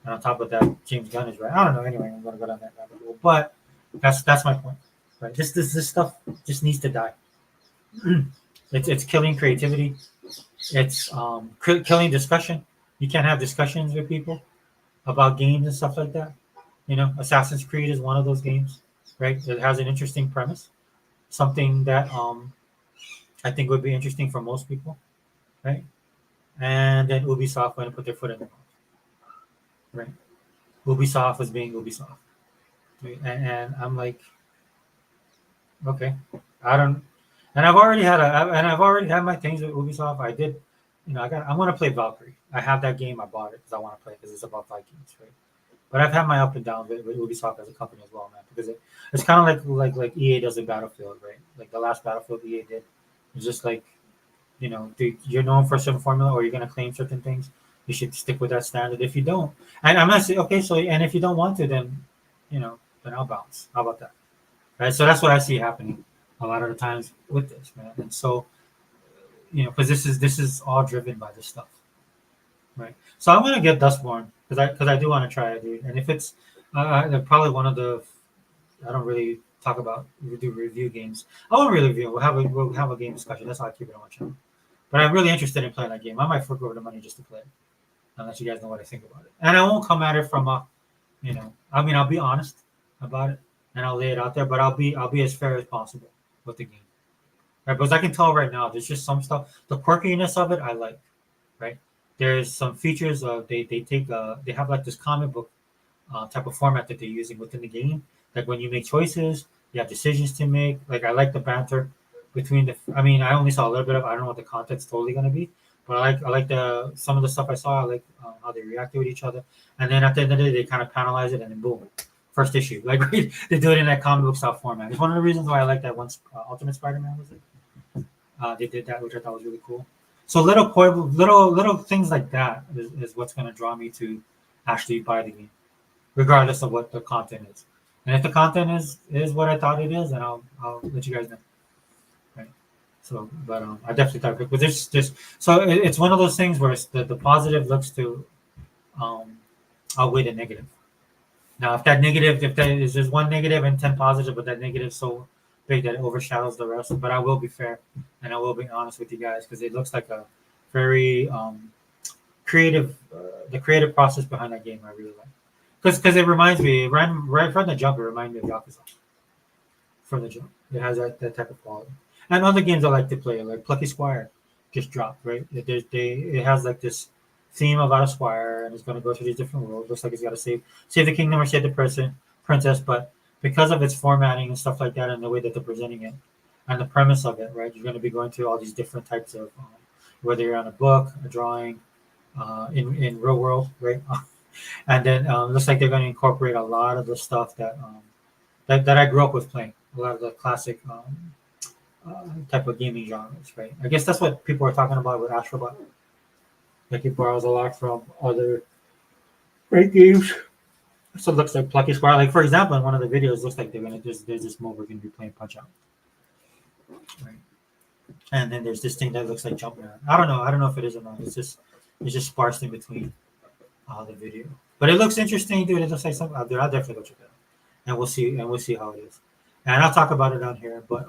And on top of that, James Gunn is right. I don't know. Anyway, I'm going to go down that rabbit hole. But that's my point. Right? This stuff just needs to die. It's killing creativity. It's killing discussion. You can't have discussions with people about games and stuff like that. Assassin's Creed is one of those games, right? It has an interesting premise, something that I think would be interesting for most people, right? And then Ubisoft went and put their foot in their mouth, right? Ubisoft was being Ubisoft, right? And I'm like, okay, I don't, and I've already had my things with Ubisoft. I did, I'm gonna play Valkyrie. I have that game. I bought it because I want to play because it's about Vikings, right? But I've had my up and down with Ubisoft as a company as well, man. Because it's kind of like EA does in Battlefield, right? Like the last Battlefield EA did. It's just like, you're known for a certain formula, or you're gonna claim certain things. You should stick with that standard. If you don't, and I'm not saying okay, so and if you don't want to, then then I'll bounce. How about that? Right. So that's what I see happening a lot of the times with this, man. And so because this is all driven by this stuff. Right. So I'm gonna get Dustborn because I do want to try it, dude. And if it's probably one of the I don't really talk about do review games. I won't really review. We'll have a game discussion. That's how I keep it on my channel. But I'm really interested in playing that game. I might fork over the money just to play it, unless you guys know what I think about it. And I won't come at it from I mean, I'll be honest about it and I'll lay it out there, but I'll be as fair as possible with the game. Right? Because I can tell right now, there's just some stuff. The quirkiness of it, I like. Right. There's some features they have like this comic book type of format that they're using within the game. Like when you make choices, you have decisions to make. Like I like the banter between the. I mean, I only saw a little bit of. I don't know what the content's totally gonna be, but I like the some of the stuff I saw. I like how they reacted with each other, and then at the end of the day, they kind of panelize it, and then boom, first issue. Like they do it in that comic book style format. It's one of the reasons why I like that one. Ultimate Spider-Man was it? They did that, which I thought was really cool. So little things like that is what's going to draw me to actually buy the game, regardless of what the content is. And if the content is what I thought it is, then I'll let you guys know. Right. So, but I definitely thought, but there's just so it's one of those things where the positive looks to outweigh the negative. Now, if there is just one negative and 10 positive, but that negative so big that it overshadows the rest. But I will be fair and I will be honest with you guys because it looks like a very creative, the creative process behind that game I really like. Because it reminds me, right from the jump, it reminded me of Yakuza. From the jump, it has that type of quality. And other games I like to play, like Plucky Squire, just dropped. Right, it has like this theme about a squire, and it's going to go through these different worlds. Looks like it's got to save the kingdom or save the princess, but because of its formatting and stuff like that, and the way that they're presenting it, and the premise of it, right, you're going to be going through all these different types of whether you're on a book, a drawing, in real world, right? And then looks like they're going to incorporate a lot of the stuff that I grew up with playing, a lot of the classic type of gaming genres, right? I guess that's what people are talking about with Astrobot. Like it borrows a lot from other great games. So it looks like Plucky Squire. Like for example, in one of the videos, looks like there's this mode we're gonna be playing Punch Out, right? And then there's this thing that looks like Jumpman. I don't know. I don't know if it is or not. It's just sparsed in between the video, but it looks interesting, dude. It looks like something. Dude, I'll definitely go check it out, and we'll see how it is, and I'll talk about it on here. But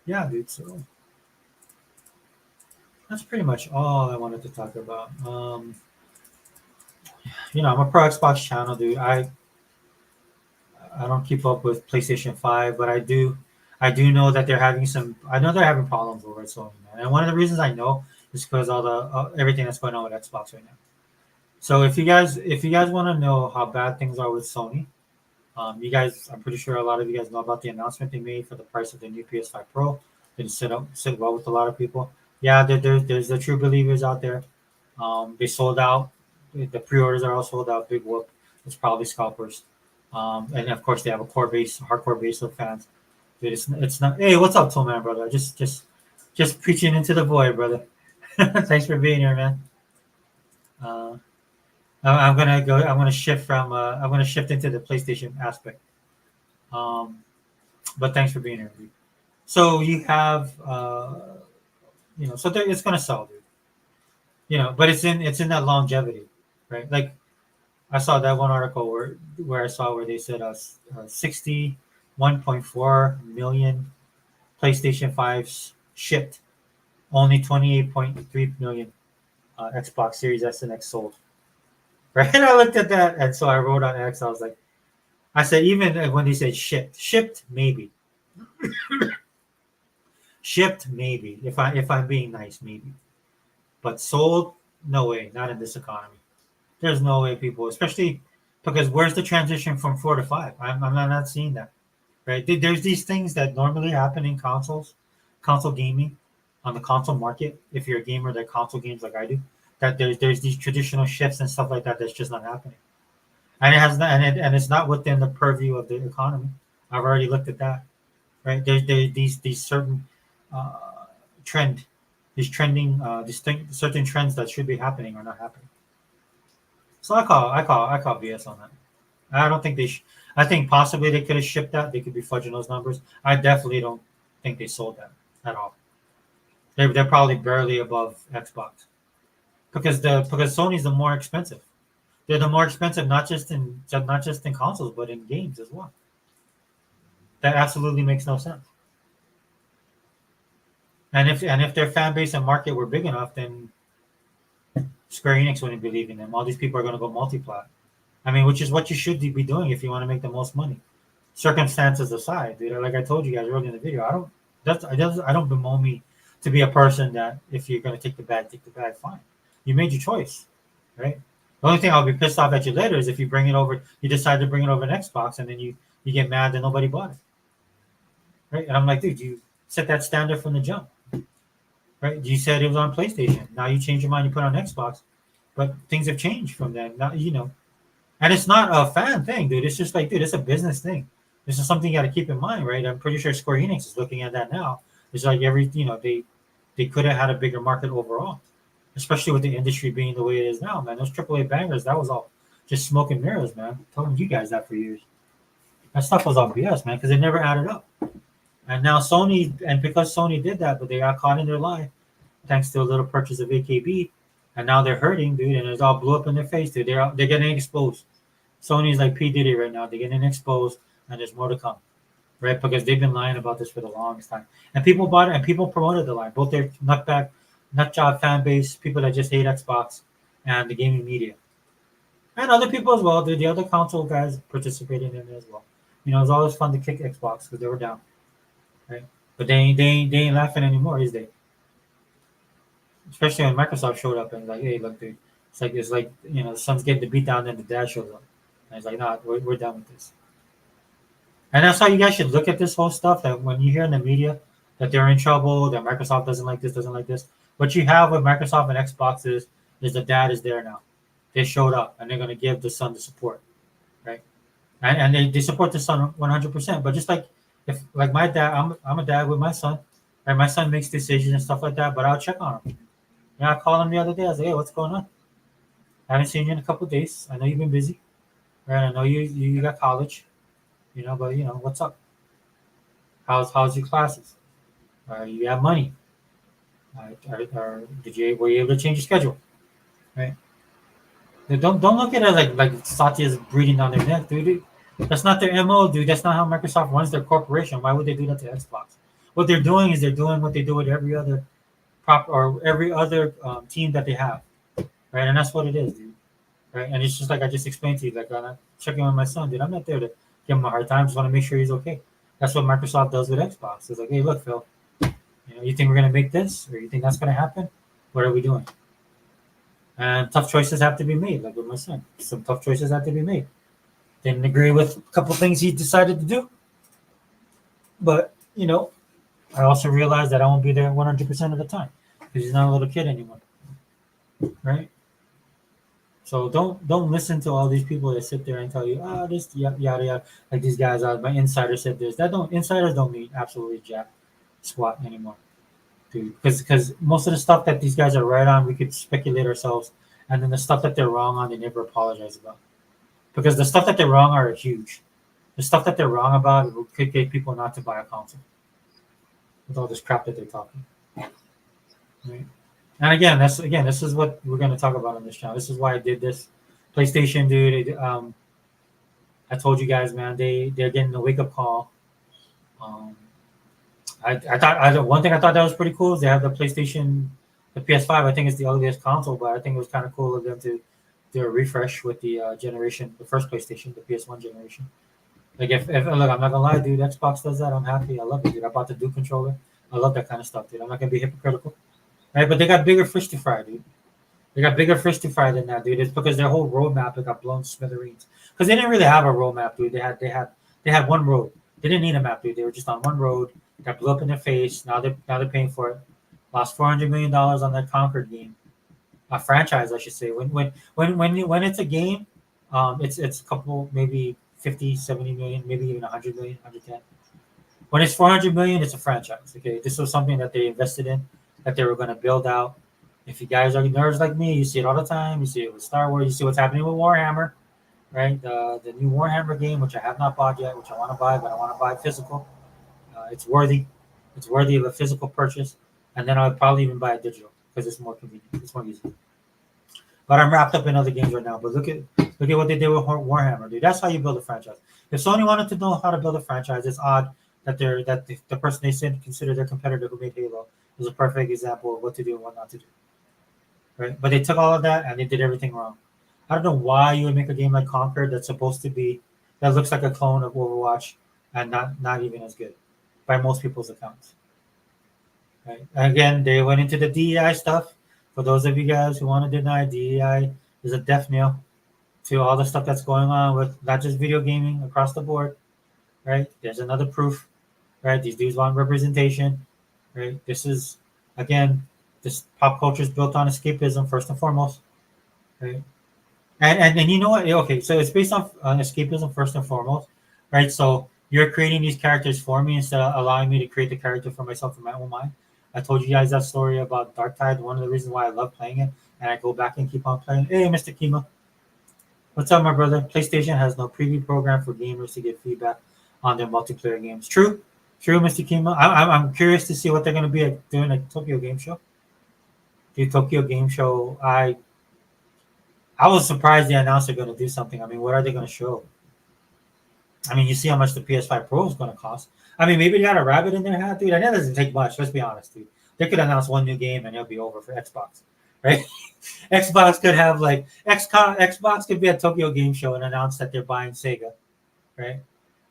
yeah, dude. So that's pretty much all I wanted to talk about. I'm a pro Xbox channel, dude. I don't keep up with PlayStation 5, but I do know that they're having some. I know they're having problems over at Sony, man. And one of the reasons I know is because all the everything that's going on with Xbox right now. So if you guys want to know how bad things are with Sony, you guys, I'm pretty sure a lot of you guys know about the announcement they made for the price of the new PS5 Pro. Didn't sit well with a lot of people. Yeah, there's the true believers out there. They sold out. The pre-orders are all sold out. Big whoop. It's probably scalpers. And of course they have a core base, hardcore base of fans. Dude, it's not. Hey, what's up, Tool Man, brother? Just preaching into the void, brother. Thanks for being here, man. Uh, I'm gonna go. I'm gonna shift from. I'm gonna shift into the PlayStation aspect. Um, but thanks for being here, dude. So you have, so it's gonna sell, dude. But it's in that longevity, right? Like I saw that one article where I saw where they said 61.4 million PlayStation 5s shipped, only 28.3 million Xbox Series S and X sold. Right? And I looked at that, and so I wrote on X. I was like, I said, even when they said shipped maybe, shipped maybe. If I'm being nice, maybe, but sold, no way, not in this economy. There's no way people, especially because where's the transition from 4 to 5? I'm not seeing that. Right? There's these things that normally happen in console gaming, on the console market. If you're a gamer that console games like I do, that there's these traditional shifts and stuff like that that's just not happening, and it has not, and it's not within the purview of the economy. I've already looked at that. Right? There's these certain uh, trend, these trending certain trends that should be happening are not happening. So I call BS on that. I don't think they. I think possibly they could have shipped that. They could be fudging those numbers. I definitely don't think they sold that at all. They're probably barely above Xbox because Sony's the more expensive. They're the more expensive, not just in consoles, but in games as well. That absolutely makes no sense. And if their fan base and market were big enough, then Square Enix wouldn't be leaving them. All these people are going to go multi-plat. I mean, which is what you should be doing if you want to make the most money. Circumstances aside, dude, like I told you guys earlier in the video, I don't bemoan me to be a person that if you're going to take the bag, fine. You made your choice, right? The only thing I'll be pissed off at you later is if you bring it over, you decide to bring it over an Xbox, and then you get mad that nobody bought it, right? And I'm like, dude, you set that standard from the jump, right? You said it was on PlayStation. Now you change your mind, you put it on Xbox, but things have changed from then. Now. And it's not a fan thing, dude. It's just like, dude, it's a business thing. This is something you got to keep in mind, right? I'm pretty sure Square Enix is looking at that now. It's like they could have had a bigger market overall, especially with the industry being the way it is now, man. Those AAA bangers, that was all just smoke and mirrors, man. I'm telling you guys that for years. That stuff was all BS, man, because it never added up. And now and because Sony did that, but they got caught in their lie, thanks to a little purchase of AKB, and now they're hurting, dude, and it's all blew up in their face, dude. They're getting exposed. Sony's like P Diddy right now. They're getting exposed, and there's more to come, right? Because they've been lying about this for the longest time, and people bought it, and people promoted the lie. Both their nutjob fan base, people that just hate Xbox, and the gaming media, and other people as well. Dude, the other console guys participated in it as well. It's always fun to kick Xbox because they were down, right? But they ain't laughing anymore, is they? Especially when Microsoft showed up and like, hey, look, dude, it's like the son's getting the beat down, and the dad shows up, and it's like, nah, we're done with this. And that's how you guys should look at this whole stuff. That when you hear in the media that they're in trouble, that Microsoft doesn't like this. What you have with Microsoft and Xbox is the dad is there now. They showed up, and they're gonna give the son the support, right? And they support the son 100%. But just like if like my dad, I'm a dad with my son, and my son makes decisions and stuff like that, but I'll check on him. I called him the other day. I was like, hey, what's going on? I haven't seen you in a couple of days. I know you've been busy. Right? I know you got college, but what's up? How's your classes? You have money? Were you able to change your schedule? Right? Don't look at it like Satya's breathing down their neck, dude. That's not their MO, dude. That's not how Microsoft runs their corporation. Why would they do that to Xbox? What they're doing is they're doing what they do with every other team that they have, right? And that's what it is, dude. Right? And it's just like I just explained to you, like I'm checking on my son, dude. I'm not there to give him a hard time. Just want to make sure he's okay. That's what Microsoft does with Xbox. It's like, hey, look, Phil, you think we're gonna make this, or you think that's gonna happen? What are we doing? And tough choices have to be made, like with my son. Some tough choices have to be made. Didn't agree with a couple things he decided to do, but I also realized that I won't be there 100% of the time because he's not a little kid anymore, right? So don't listen to all these people that sit there and tell you, this yada yada yada. Like these guys, my insider said this. That don't insiders don't mean absolutely jack squat anymore, dude. Because most of the stuff that these guys are right on, we could speculate ourselves, and then the stuff that they're wrong on, they never apologize about. Because the stuff that they're wrong are huge. The stuff that they're wrong about could get people not to buy a console with all this crap that they're talking. Right? And this is what we're going to talk about on this channel. This is why I did this. PlayStation, dude. I told you guys, man. They're getting a wake up call. I thought one thing I thought that was pretty cool is they have the PlayStation, the PS5. I think it's the ugliest console, but I think it was kind of cool of them to do a refresh with the generation, the first PlayStation, the PS1 generation. Like if look, I'm not gonna lie, dude. Xbox does that. I'm happy. I love it, dude. I bought the Duke controller. I love that kind of stuff, dude. I'm not gonna be hypocritical, right? But they got bigger fish to fry, dude. They got bigger fish to fry than that, dude. It's because their whole roadmap got blown to smithereens. Because they didn't really have a roadmap, dude. They had one road. They didn't need a map, dude. They were just on one road. Got blew up in their face. Now they're paying for it. Lost $400 million on that Conquered game, a franchise, I should say. When it's a game, it's a couple, maybe 50, 70 million, maybe even 100 million, 110. When it's 400 million, it's a franchise. Okay, this was something that they invested in, that they were going to build out. If you guys are nerds like me, you see it all the time. You see it with Star Wars. You see what's happening with Warhammer, right? The new Warhammer game, which I have not bought yet, which I want to buy, but I want to buy physical. It's worthy. It's worthy of a physical purchase, and then I'll probably even buy it digital because it's more convenient. It's more easy. But I'm wrapped up in other games right now. But look at what they did with Warhammer, dude. That's how you build a franchise. If Sony wanted to know how to build a franchise, it's odd that the person they consider their competitor who made Halo is a perfect example of what to do and what not to do. Right? But they took all of that and they did everything wrong. I don't know why you would make a game like Conquer that's supposed to be that looks like a clone of Overwatch and not even as good by most people's accounts. Right? Again, they went into the DEI stuff. For those of you guys who want to deny DEI, is a death knell to all the stuff that's going on with not just video gaming across the board. Right? There's another proof. Right? These dudes want representation. Right? This is again, this pop culture is built on escapism first and foremost. Right? And you know what? Okay, so it's based on escapism first and foremost, right? So you're creating these characters for me instead of allowing me to create the character for myself in my own mind. I told you guys that story about Dark Tide. One of the reasons why I love playing it, and I go back and keep on playing. Hey, Mr. Kima, what's up, my brother? PlayStation has no preview program for gamers to get feedback on their multiplayer games. True, Mr. Kima. I'm curious to see what they're going to be doing at Tokyo Game Show. The Tokyo Game Show, I was surprised they announced they're going to do something. I mean, what are they going to show? I mean, you see how much the PS5 Pro is going to cost. I mean, maybe they got a rabbit in their hat, dude. And that doesn't take much. Let's be honest, dude. They could announce one new game and it'll be over for Xbox, right? Xbox could have like Xbox could be at Tokyo Game Show and announce that they're buying Sega, right?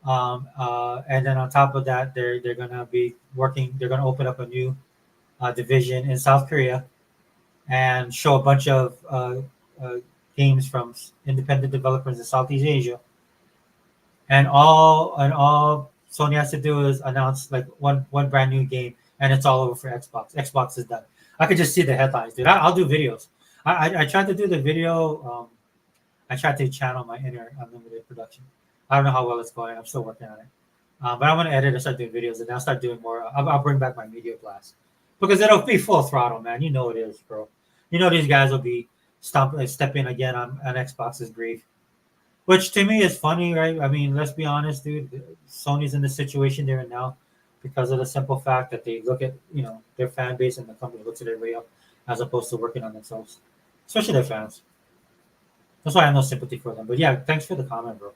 And then on top of that, they're going to be working. They're going to open up a new division in South Korea and show a bunch of games from independent developers in Southeast Asia, and all Sony has to do is announce like one brand new game, and it's all over for Xbox. Xbox is done. I could just see the headlines, dude. I'll do videos. I tried to do the video. I tried to channel my inner unlimited production. I don't know how well it's going. I'm still working on it. But I'm gonna edit and start doing videos, and I'll start doing more. I'll bring back my media blast because it'll be full throttle, man. You know it is, bro. You know these guys will be stepping again on Xbox's grave, which to me is funny, right? I mean, let's be honest, dude. Sony's in the situation they're in now because of the simple fact that they look at their fan base and the company looks at everybody else as opposed to working on themselves, especially their fans. That's why I have no sympathy for them. But yeah, thanks for the comment, bro.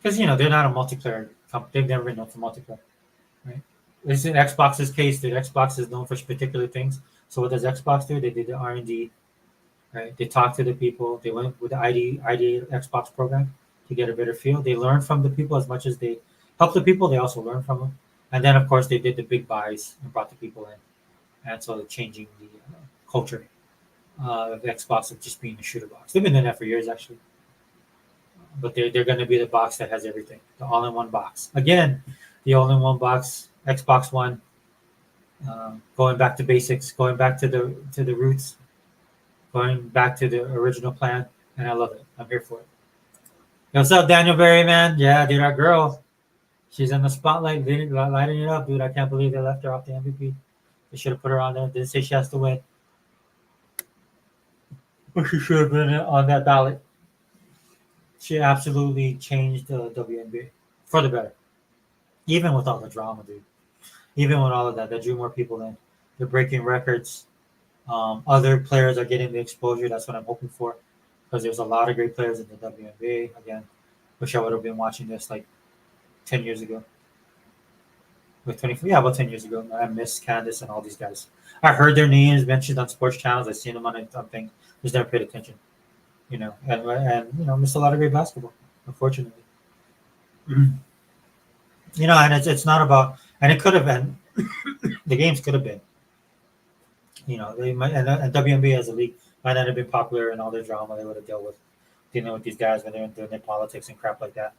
Because they're not a multiplayer company. They've never been known for multiplayer, right? This is Xbox's case, dude. Xbox is known for particular things. So what does Xbox do? They did the R&D, right? They talked to the people. They went with the ID Xbox program. to get a better feel. They learn from the people as much as they help the people. They also learn from them. And then, of course, they did the big buys and brought the people in. And so changing the culture of Xbox of just being a shooter box. They've been doing that for years, actually. But they're going to be the box that has everything, the all-in-one box. Again, the all-in-one box, Xbox One, going back to basics, going back to the roots, going back to the original plan, and I love it. I'm here for it. What's up, Daniel Berry, man? Yeah, dude, our girl, she's in the spotlight, lighting it up, dude. I can't believe they left her off the MVP. They should have put her on there. Didn't say she has to win, but she should have been on that ballot. She absolutely changed the WNBA for the better, even with all the drama, dude. Even with all of that, they drew more people in. They're breaking records. Other players are getting the exposure. That's what I'm hoping for, because there's a lot of great players in the WNBA. Again, wish I would have been watching this like 10 years ago. With 24, yeah, about 10 years ago. I miss Candace and all these guys. I heard their names mentioned on sports channels. I've seen them on something. Just never paid attention, and missed a lot of great basketball, unfortunately. And it's not about, and it could have been, the games could have been, they might, and WNBA as a league might not have been popular, and all their drama they would have dealt with dealing with these guys when they're doing their politics and crap like that.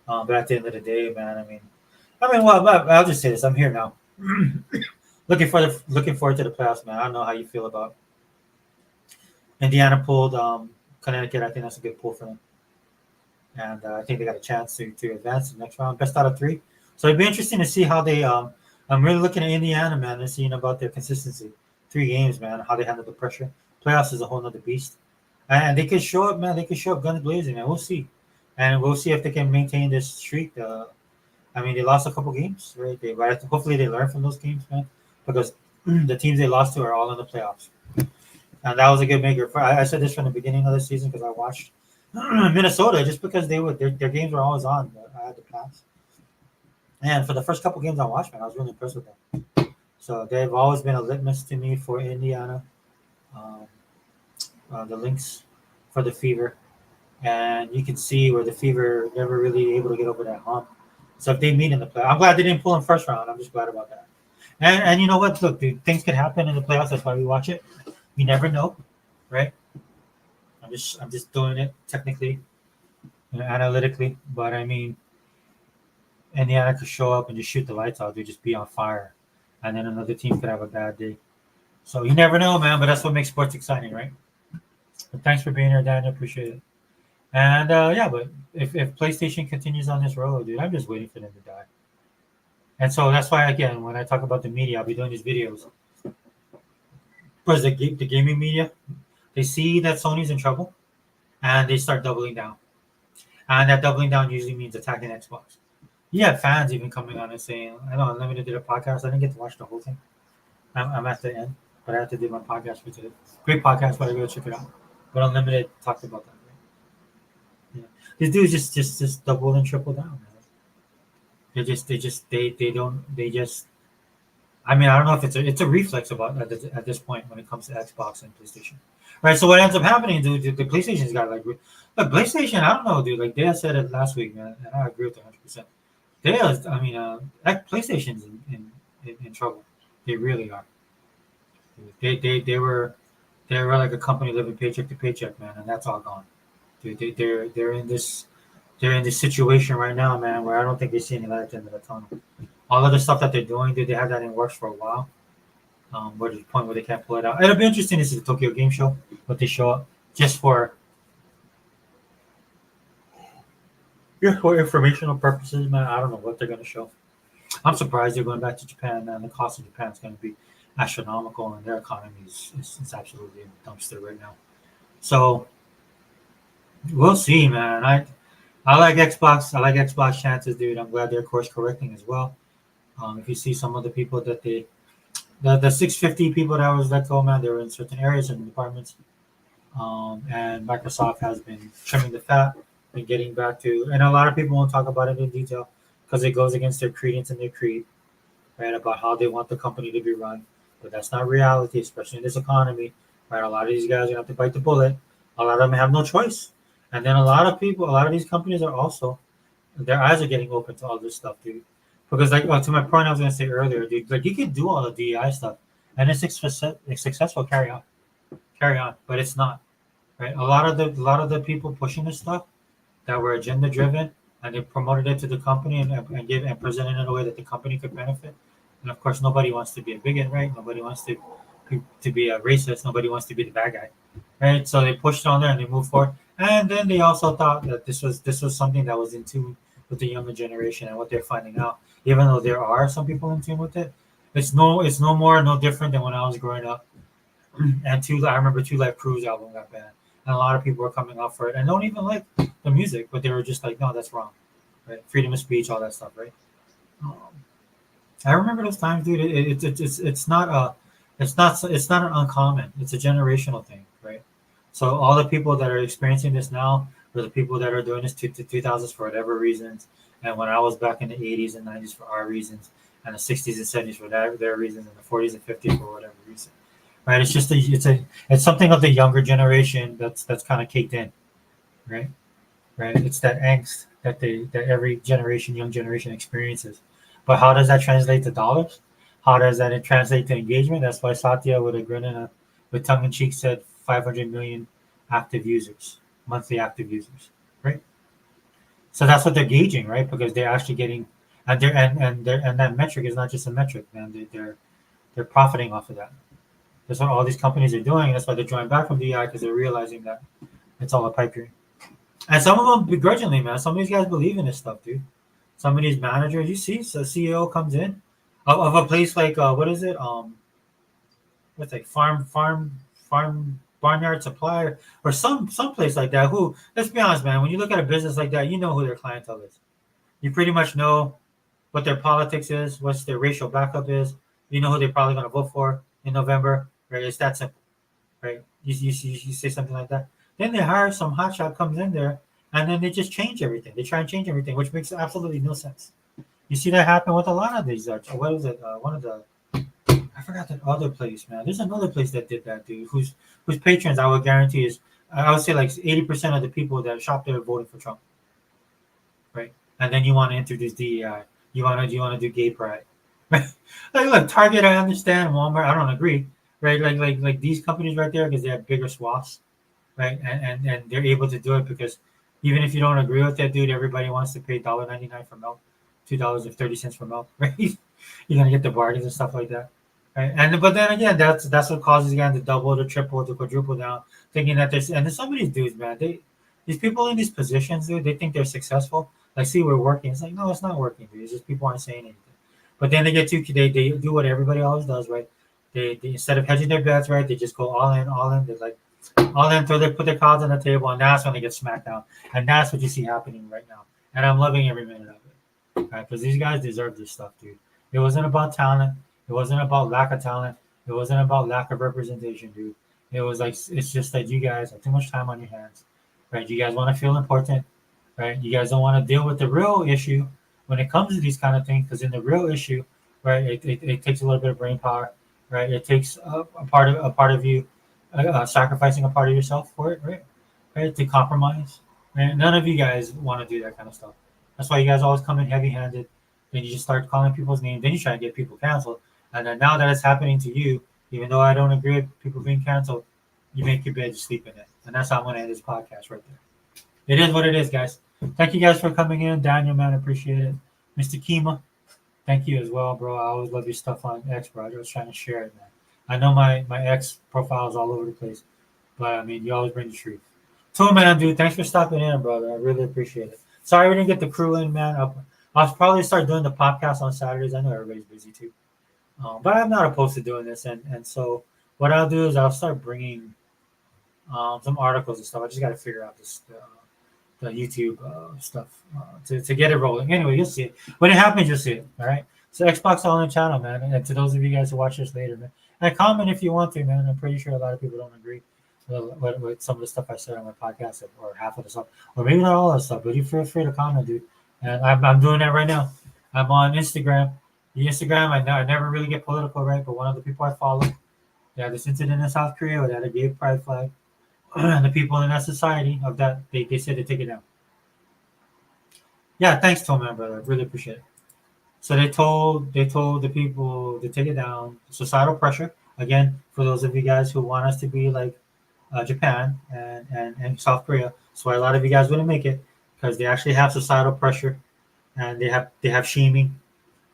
But at the end of the day, man, well, I'll just say this: I'm here now, looking forward to the playoffs, man. I don't know how you feel about Indiana pulled Connecticut. I think that's a good pull for them, and I think they got a chance to advance to the next round, best out of 3. So it'd be interesting to see how they. I'm really looking at Indiana, man, and seeing about their consistency. 3 games, man, how they handle the pressure. Playoffs is a whole nother beast, and they could show up, man. They could show up guns blazing, man. We'll see, and we'll see if they can maintain this streak. They lost a couple games, right? But hopefully they learn from those games, man, because the teams they lost to are all in the playoffs, and that was a good maker. I said this from the beginning of the season because I watched Minnesota just because their games were always on. I had to pass, and for the first couple games I watched, man, I was really impressed with them. So they've always been a litmus to me for Indiana, the Lynx for the Fever, and you can see where the Fever never really able to get over that hump. So if they meet in the play, I'm glad they didn't pull in first round. I'm just glad about that. And you know what? Look, dude, things can happen in the playoffs. That's why we watch it. You never know, right? I'm just doing it technically, analytically. But Indiana could show up and just shoot the lights out. They just be on fire, and then another team could have a bad day. So you never know, man. But that's what makes sports exciting, right? But thanks for being here, Daniel. Appreciate it. And but if PlayStation continues on this road, dude, I'm just waiting for them to die. And so that's why, again, when I talk about the media, I'll be doing these videos. Because the gaming media, they see that Sony's in trouble, and they start doubling down. And that doubling down usually means attacking Xbox. You have fans even coming on and saying, I know Unlimited did a podcast. I didn't get to watch the whole thing. I'm at the end, but I have to do my podcast for today. Great podcast, but I go check it out. But Unlimited talked about that. Yeah. These dudes just double and triple down, man. They don't. I don't know if it's a reflex about at this point when it comes to Xbox and PlayStation, right? So what ends up happening, dude, the PlayStation's got like PlayStation. I don't know, dude. Like Dale said it last week, man, and I agree with 100%. PlayStation's in trouble. They really are. They were like a company living paycheck to paycheck, man, and that's all gone. Dude, they're in this situation right now, man, where I don't think they see any light at the end of the tunnel. All of the stuff that they're doing, dude, they have that in works for a while. But to the point where they can't pull it out. It'll be interesting to see the Tokyo Game Show, what they show up, just for informational purposes, man. I don't know what they're going to show. I'm surprised they're going back to Japan, man. The cost of Japan is going to be astronomical, and their economy is absolutely in the dumpster right now. So we'll see, man. I like Xbox. I like Xbox chances, dude. I'm glad they're course correcting as well. If you see some of the people that the 650 people that was let go, man, they were in certain areas and departments. And Microsoft has been trimming the fat and getting back to, and a lot of people won't talk about it in detail because it goes against their credence and their creed, right, about how they want the company to be run. But that's not reality, especially in this economy, right? A lot of these guys are going to have to bite the bullet. A lot of them have no choice. And then a lot of people, a lot of these companies are also, their eyes are getting open to all this stuff, dude. Because like to my point I was gonna say earlier, dude, like you can do all the DEI stuff and it's successful, carry on, but it's not. Right? A lot of the people pushing this stuff that were agenda driven and they promoted it to the company and presented it in a way that the company could benefit. And of course nobody wants to be a bigot, right? Nobody wants to be a racist, nobody wants to be the bad guy. Right? So they pushed on there and they moved forward. And then they also thought that this was something that was in tune with the younger generation and what they're finding out. Even though there are some people in tune with it, it's no more no different than when I was growing up. And I remember Two Live Crew's album got banned, and a lot of people were coming up for it and don't even like the music, but they were just like, no, that's wrong, right? Freedom of speech, all that stuff, right? Um, I remember those times, dude. It's not it's not an uncommon. It's a generational thing, right? So all the people that are experiencing this now were the people that are doing this to 2000s for whatever reasons, and when I was back in the 80s and 90s for our reasons, and the 60s and 70s for their reasons, and the 40s and 50s for whatever reason, right? It's something of the younger generation that's kind of caked in, right? Right? It's that angst that every generation, young generation experiences. But how does that translate to dollars? How does that translate to engagement? That's why Satya, with a grin and with tongue in cheek, said 500 million active users, monthly active users, right? So that's what they're gauging, right? Because they're actually getting, and that metric is not just a metric, man. They're profiting off of that. That's what all these companies are doing. That's why they're drawing back from DI because they're realizing that it's all a pipe dream. And some of them begrudgingly, man. Some of these guys believe in this stuff, dude. Some of these managers, you see, so CEO comes in of a place like what is it? What's like farm barnyard supplier or some place like that. Who, let's be honest, man. When you look at a business like that, you know who their clientele is. You pretty much know what their politics is, what's their racial backup is. You know who they're probably going to vote for in November. Right? It's that simple, right? You say something like that. Then they hire some hotshot comes in there, and then they just change everything. They try and change everything, which makes absolutely no sense. You see that happen with a lot of these. What was it? One of the I forgot that other place, man. There's another place that did that, dude. Whose patrons I would guarantee is I would say like 80% of the people that shop there voted for Trump, right? And then you want to introduce DEI. You want to do gay pride. Right? Like look, Target I understand, Walmart I don't agree, right? Like these companies right there because they have bigger swaths, right? And they're able to do it because even if you don't agree with that, dude, everybody wants to pay $1.99 for milk, $2.30 for milk, right? You're gonna get the bargains and stuff like that, right? And but then again, that's what causes again to double, to triple, to quadruple down, thinking that there's and then some of these dudes, man, these people in these positions, dude, they think they're successful. Like, see, we're working. It's like, no, it's not working, dude. It's just people aren't saying anything. But then they do what everybody always does, right? They instead of hedging their bets, right, they just go all in, all in. They're like all in, put their cards on the table, and that's when they get smacked down. And that's what you see happening right now. And I'm loving every minute of it, right? Because these guys deserve this stuff, dude. It wasn't about talent. It wasn't about lack of talent. It wasn't about lack of representation, dude. It was like it's just that you guys have too much time on your hands, right? You guys want to feel important, right? You guys don't want to deal with the real issue when it comes to these kind of things, because in the real issue, right, it takes a little bit of brain power, right? It takes a part of you sacrificing a part of yourself for it, right? Right, to compromise. Right? None of you guys want to do that kind of stuff. That's why you guys always come in heavy-handed. Then you just start calling people's names. Then you try to get people canceled. And then now that it's happening to you, even though I don't agree with people being canceled, you make your bed, you sleep in it. And that's how I'm going to end this podcast right there. It is what it is, guys. Thank you guys for coming in. Daniel, man, appreciate it. Mr. Kima, thank you as well, bro. I always love your stuff on X, bro. I was trying to share it, man. I know my X profile is all over the place, but I mean, you always bring the truth. Two man, dude, thanks for stopping in, brother. I really appreciate it. Sorry we didn't get the crew in, man. I'll probably start doing the podcast on Saturdays. I know everybody's busy too, but I'm not opposed to doing this. And so what I'll do is I'll start bringing some articles and stuff. I just got to figure out this the YouTube stuff to get it rolling. Anyway, you'll see it when it happens. You'll see it. All right. So Xbox All In channel, man, and to those of you guys who watch this later, man, and comment if you want to, man. I'm pretty sure a lot of people don't agree with some of the stuff I said on my podcast, or half of the stuff, or maybe not all of the stuff. But you feel free to comment, dude. And I'm doing that right now. I'm on Instagram. The Instagram, I never really get political, right? But one of the people I follow, they had this incident in South Korea where they had a gay pride flag. the people in that society of that they said to take it down. Yeah, thanks, Tom, man, brother. Really appreciate it. So they told the people to take it down. Societal pressure again for those of you guys who want us to be like Japan and South Korea. That's why a lot of you guys wouldn't make it because they actually have societal pressure and they have shaming,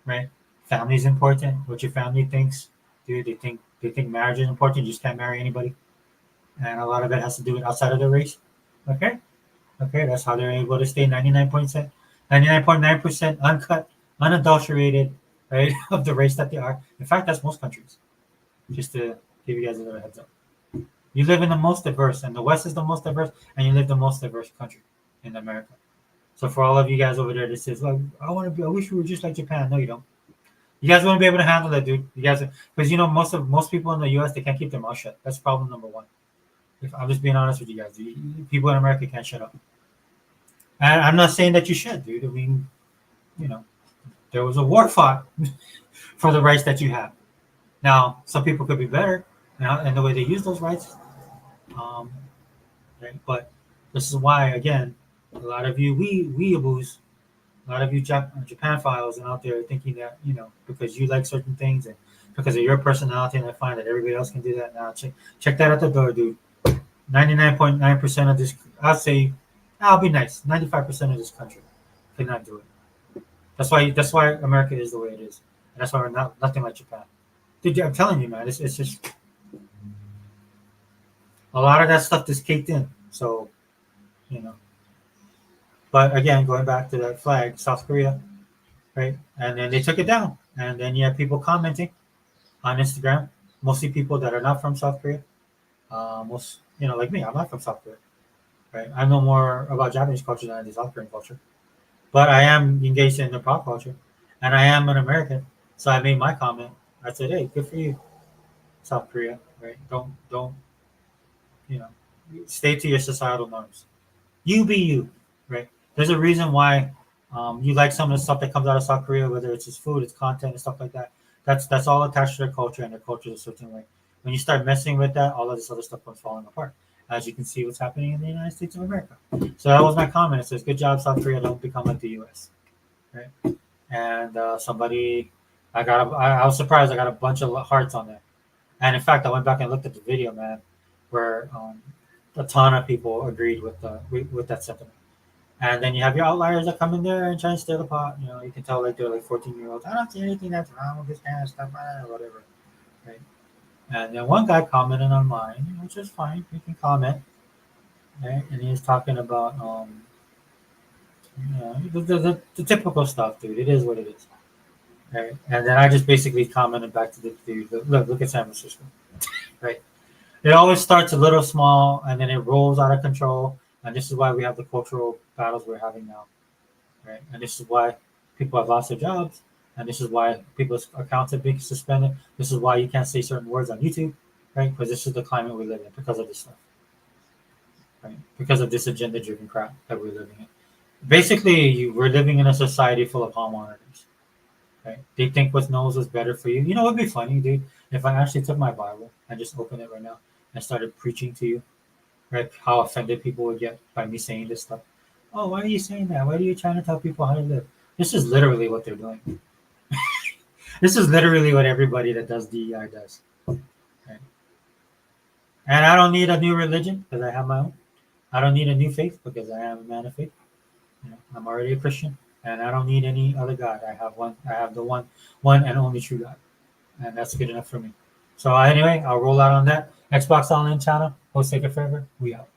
right? Family is important. What your family thinks, dude. They think marriage is important. You just can't marry anybody, and a lot of it has to do with outside of the race. Okay, okay, that's how they're able to stay 99.9% uncut, unadulterated, right, of the race that they are. In fact, that's most countries. Just to give you guys a little heads up. You live in the most diverse, and the West is the most diverse, and you live the most diverse country in America. So for all of you guys over there that says, "Well, I want to be, I wish we were just like Japan." No, you don't. You guys won't be able to handle that, dude. You guys, because most people in the U.S. they can't keep their mouth shut. That's problem number one. If I'm just being honest with you guys, people in America can't shut up. And I'm not saying that you should, dude. I mean, you know, there was a war fought for the rights that you have. Now, some people could be better, in the way they use those rights. Um, right? But this is why, again, a lot of you weeaboos, a lot of you Japan files and out there thinking that because you like certain things and because of your personality, and I find that everybody else can do that. Now check that at the door, dude. 99.9% of this, I'll say, I'll be nice. 95% of this country cannot do it. That's why America is the way it is, and that's why we're not nothing like Japan. Dude, I'm telling you, man, it's just a lot of that stuff is caked in. So you know, but again, going back to that flag, South Korea, right? And then they took it down, and then you have people commenting on Instagram, mostly people that are not from South Korea. Most, like me, I'm not from South Korea, right? I know more about Japanese culture than I do South Korean culture, but I am engaged in the pop culture, and I am an American, so I made my comment. I said, "Hey, good for you, South Korea, right? Don't you know, stay to your societal norms. You be you, right? There's a reason why you like some of the stuff that comes out of South Korea, whether it's its food, its content, and stuff like that. That's all attached to their culture, and their culture is a certain way. When you start messing with that, all of this other stuff comes falling apart. As you can see, what's happening in the United States of America. So that was my comment. It says, "Good job, South Korea. Don't become like the U.S." Right? And somebody, I was surprised. I got a bunch of hearts on there. And in fact, I went back and looked at the video, man, where a ton of people agreed with that sentiment. And then you have your outliers that come in there and try and stir the pot. You can tell like they're like 14-year-olds. I don't see anything that's wrong with this kind of stuff, or whatever. Right? And then one guy commented on mine, which is fine. You can comment, right? And he's talking about the typical stuff, dude. It is what it is, right? And then I just basically commented back to the dude. Look at San Francisco, right? It always starts a little small and then it rolls out of control. And this is why we have the cultural battles we're having now, right? And this is why people have lost their jobs. And this is why people's accounts are being suspended. This is why you can't say certain words on YouTube, right? Because this is the climate we live in because of this stuff, right? Because of this agenda-driven crap that we're living in. Basically, we're living in a society full of hall monitors, right? They think what knows is better for you. You know, it'd be funny, dude, if I actually took my Bible and just opened it right now and started preaching to you, right? How offended people would get by me saying this stuff. Oh, why are you saying that? Why are you trying to tell people how to live? This is literally what they're doing. This is literally what everybody that does DEI does. Right? And I don't need a new religion because I have my own. I don't need a new faith because I am a man of faith. I'm already a Christian, and I don't need any other God. I have one. I have the one and only true God, and that's good enough for me. So anyway, I'll roll out on that. Xbox Online channel. Host take it forever. We out.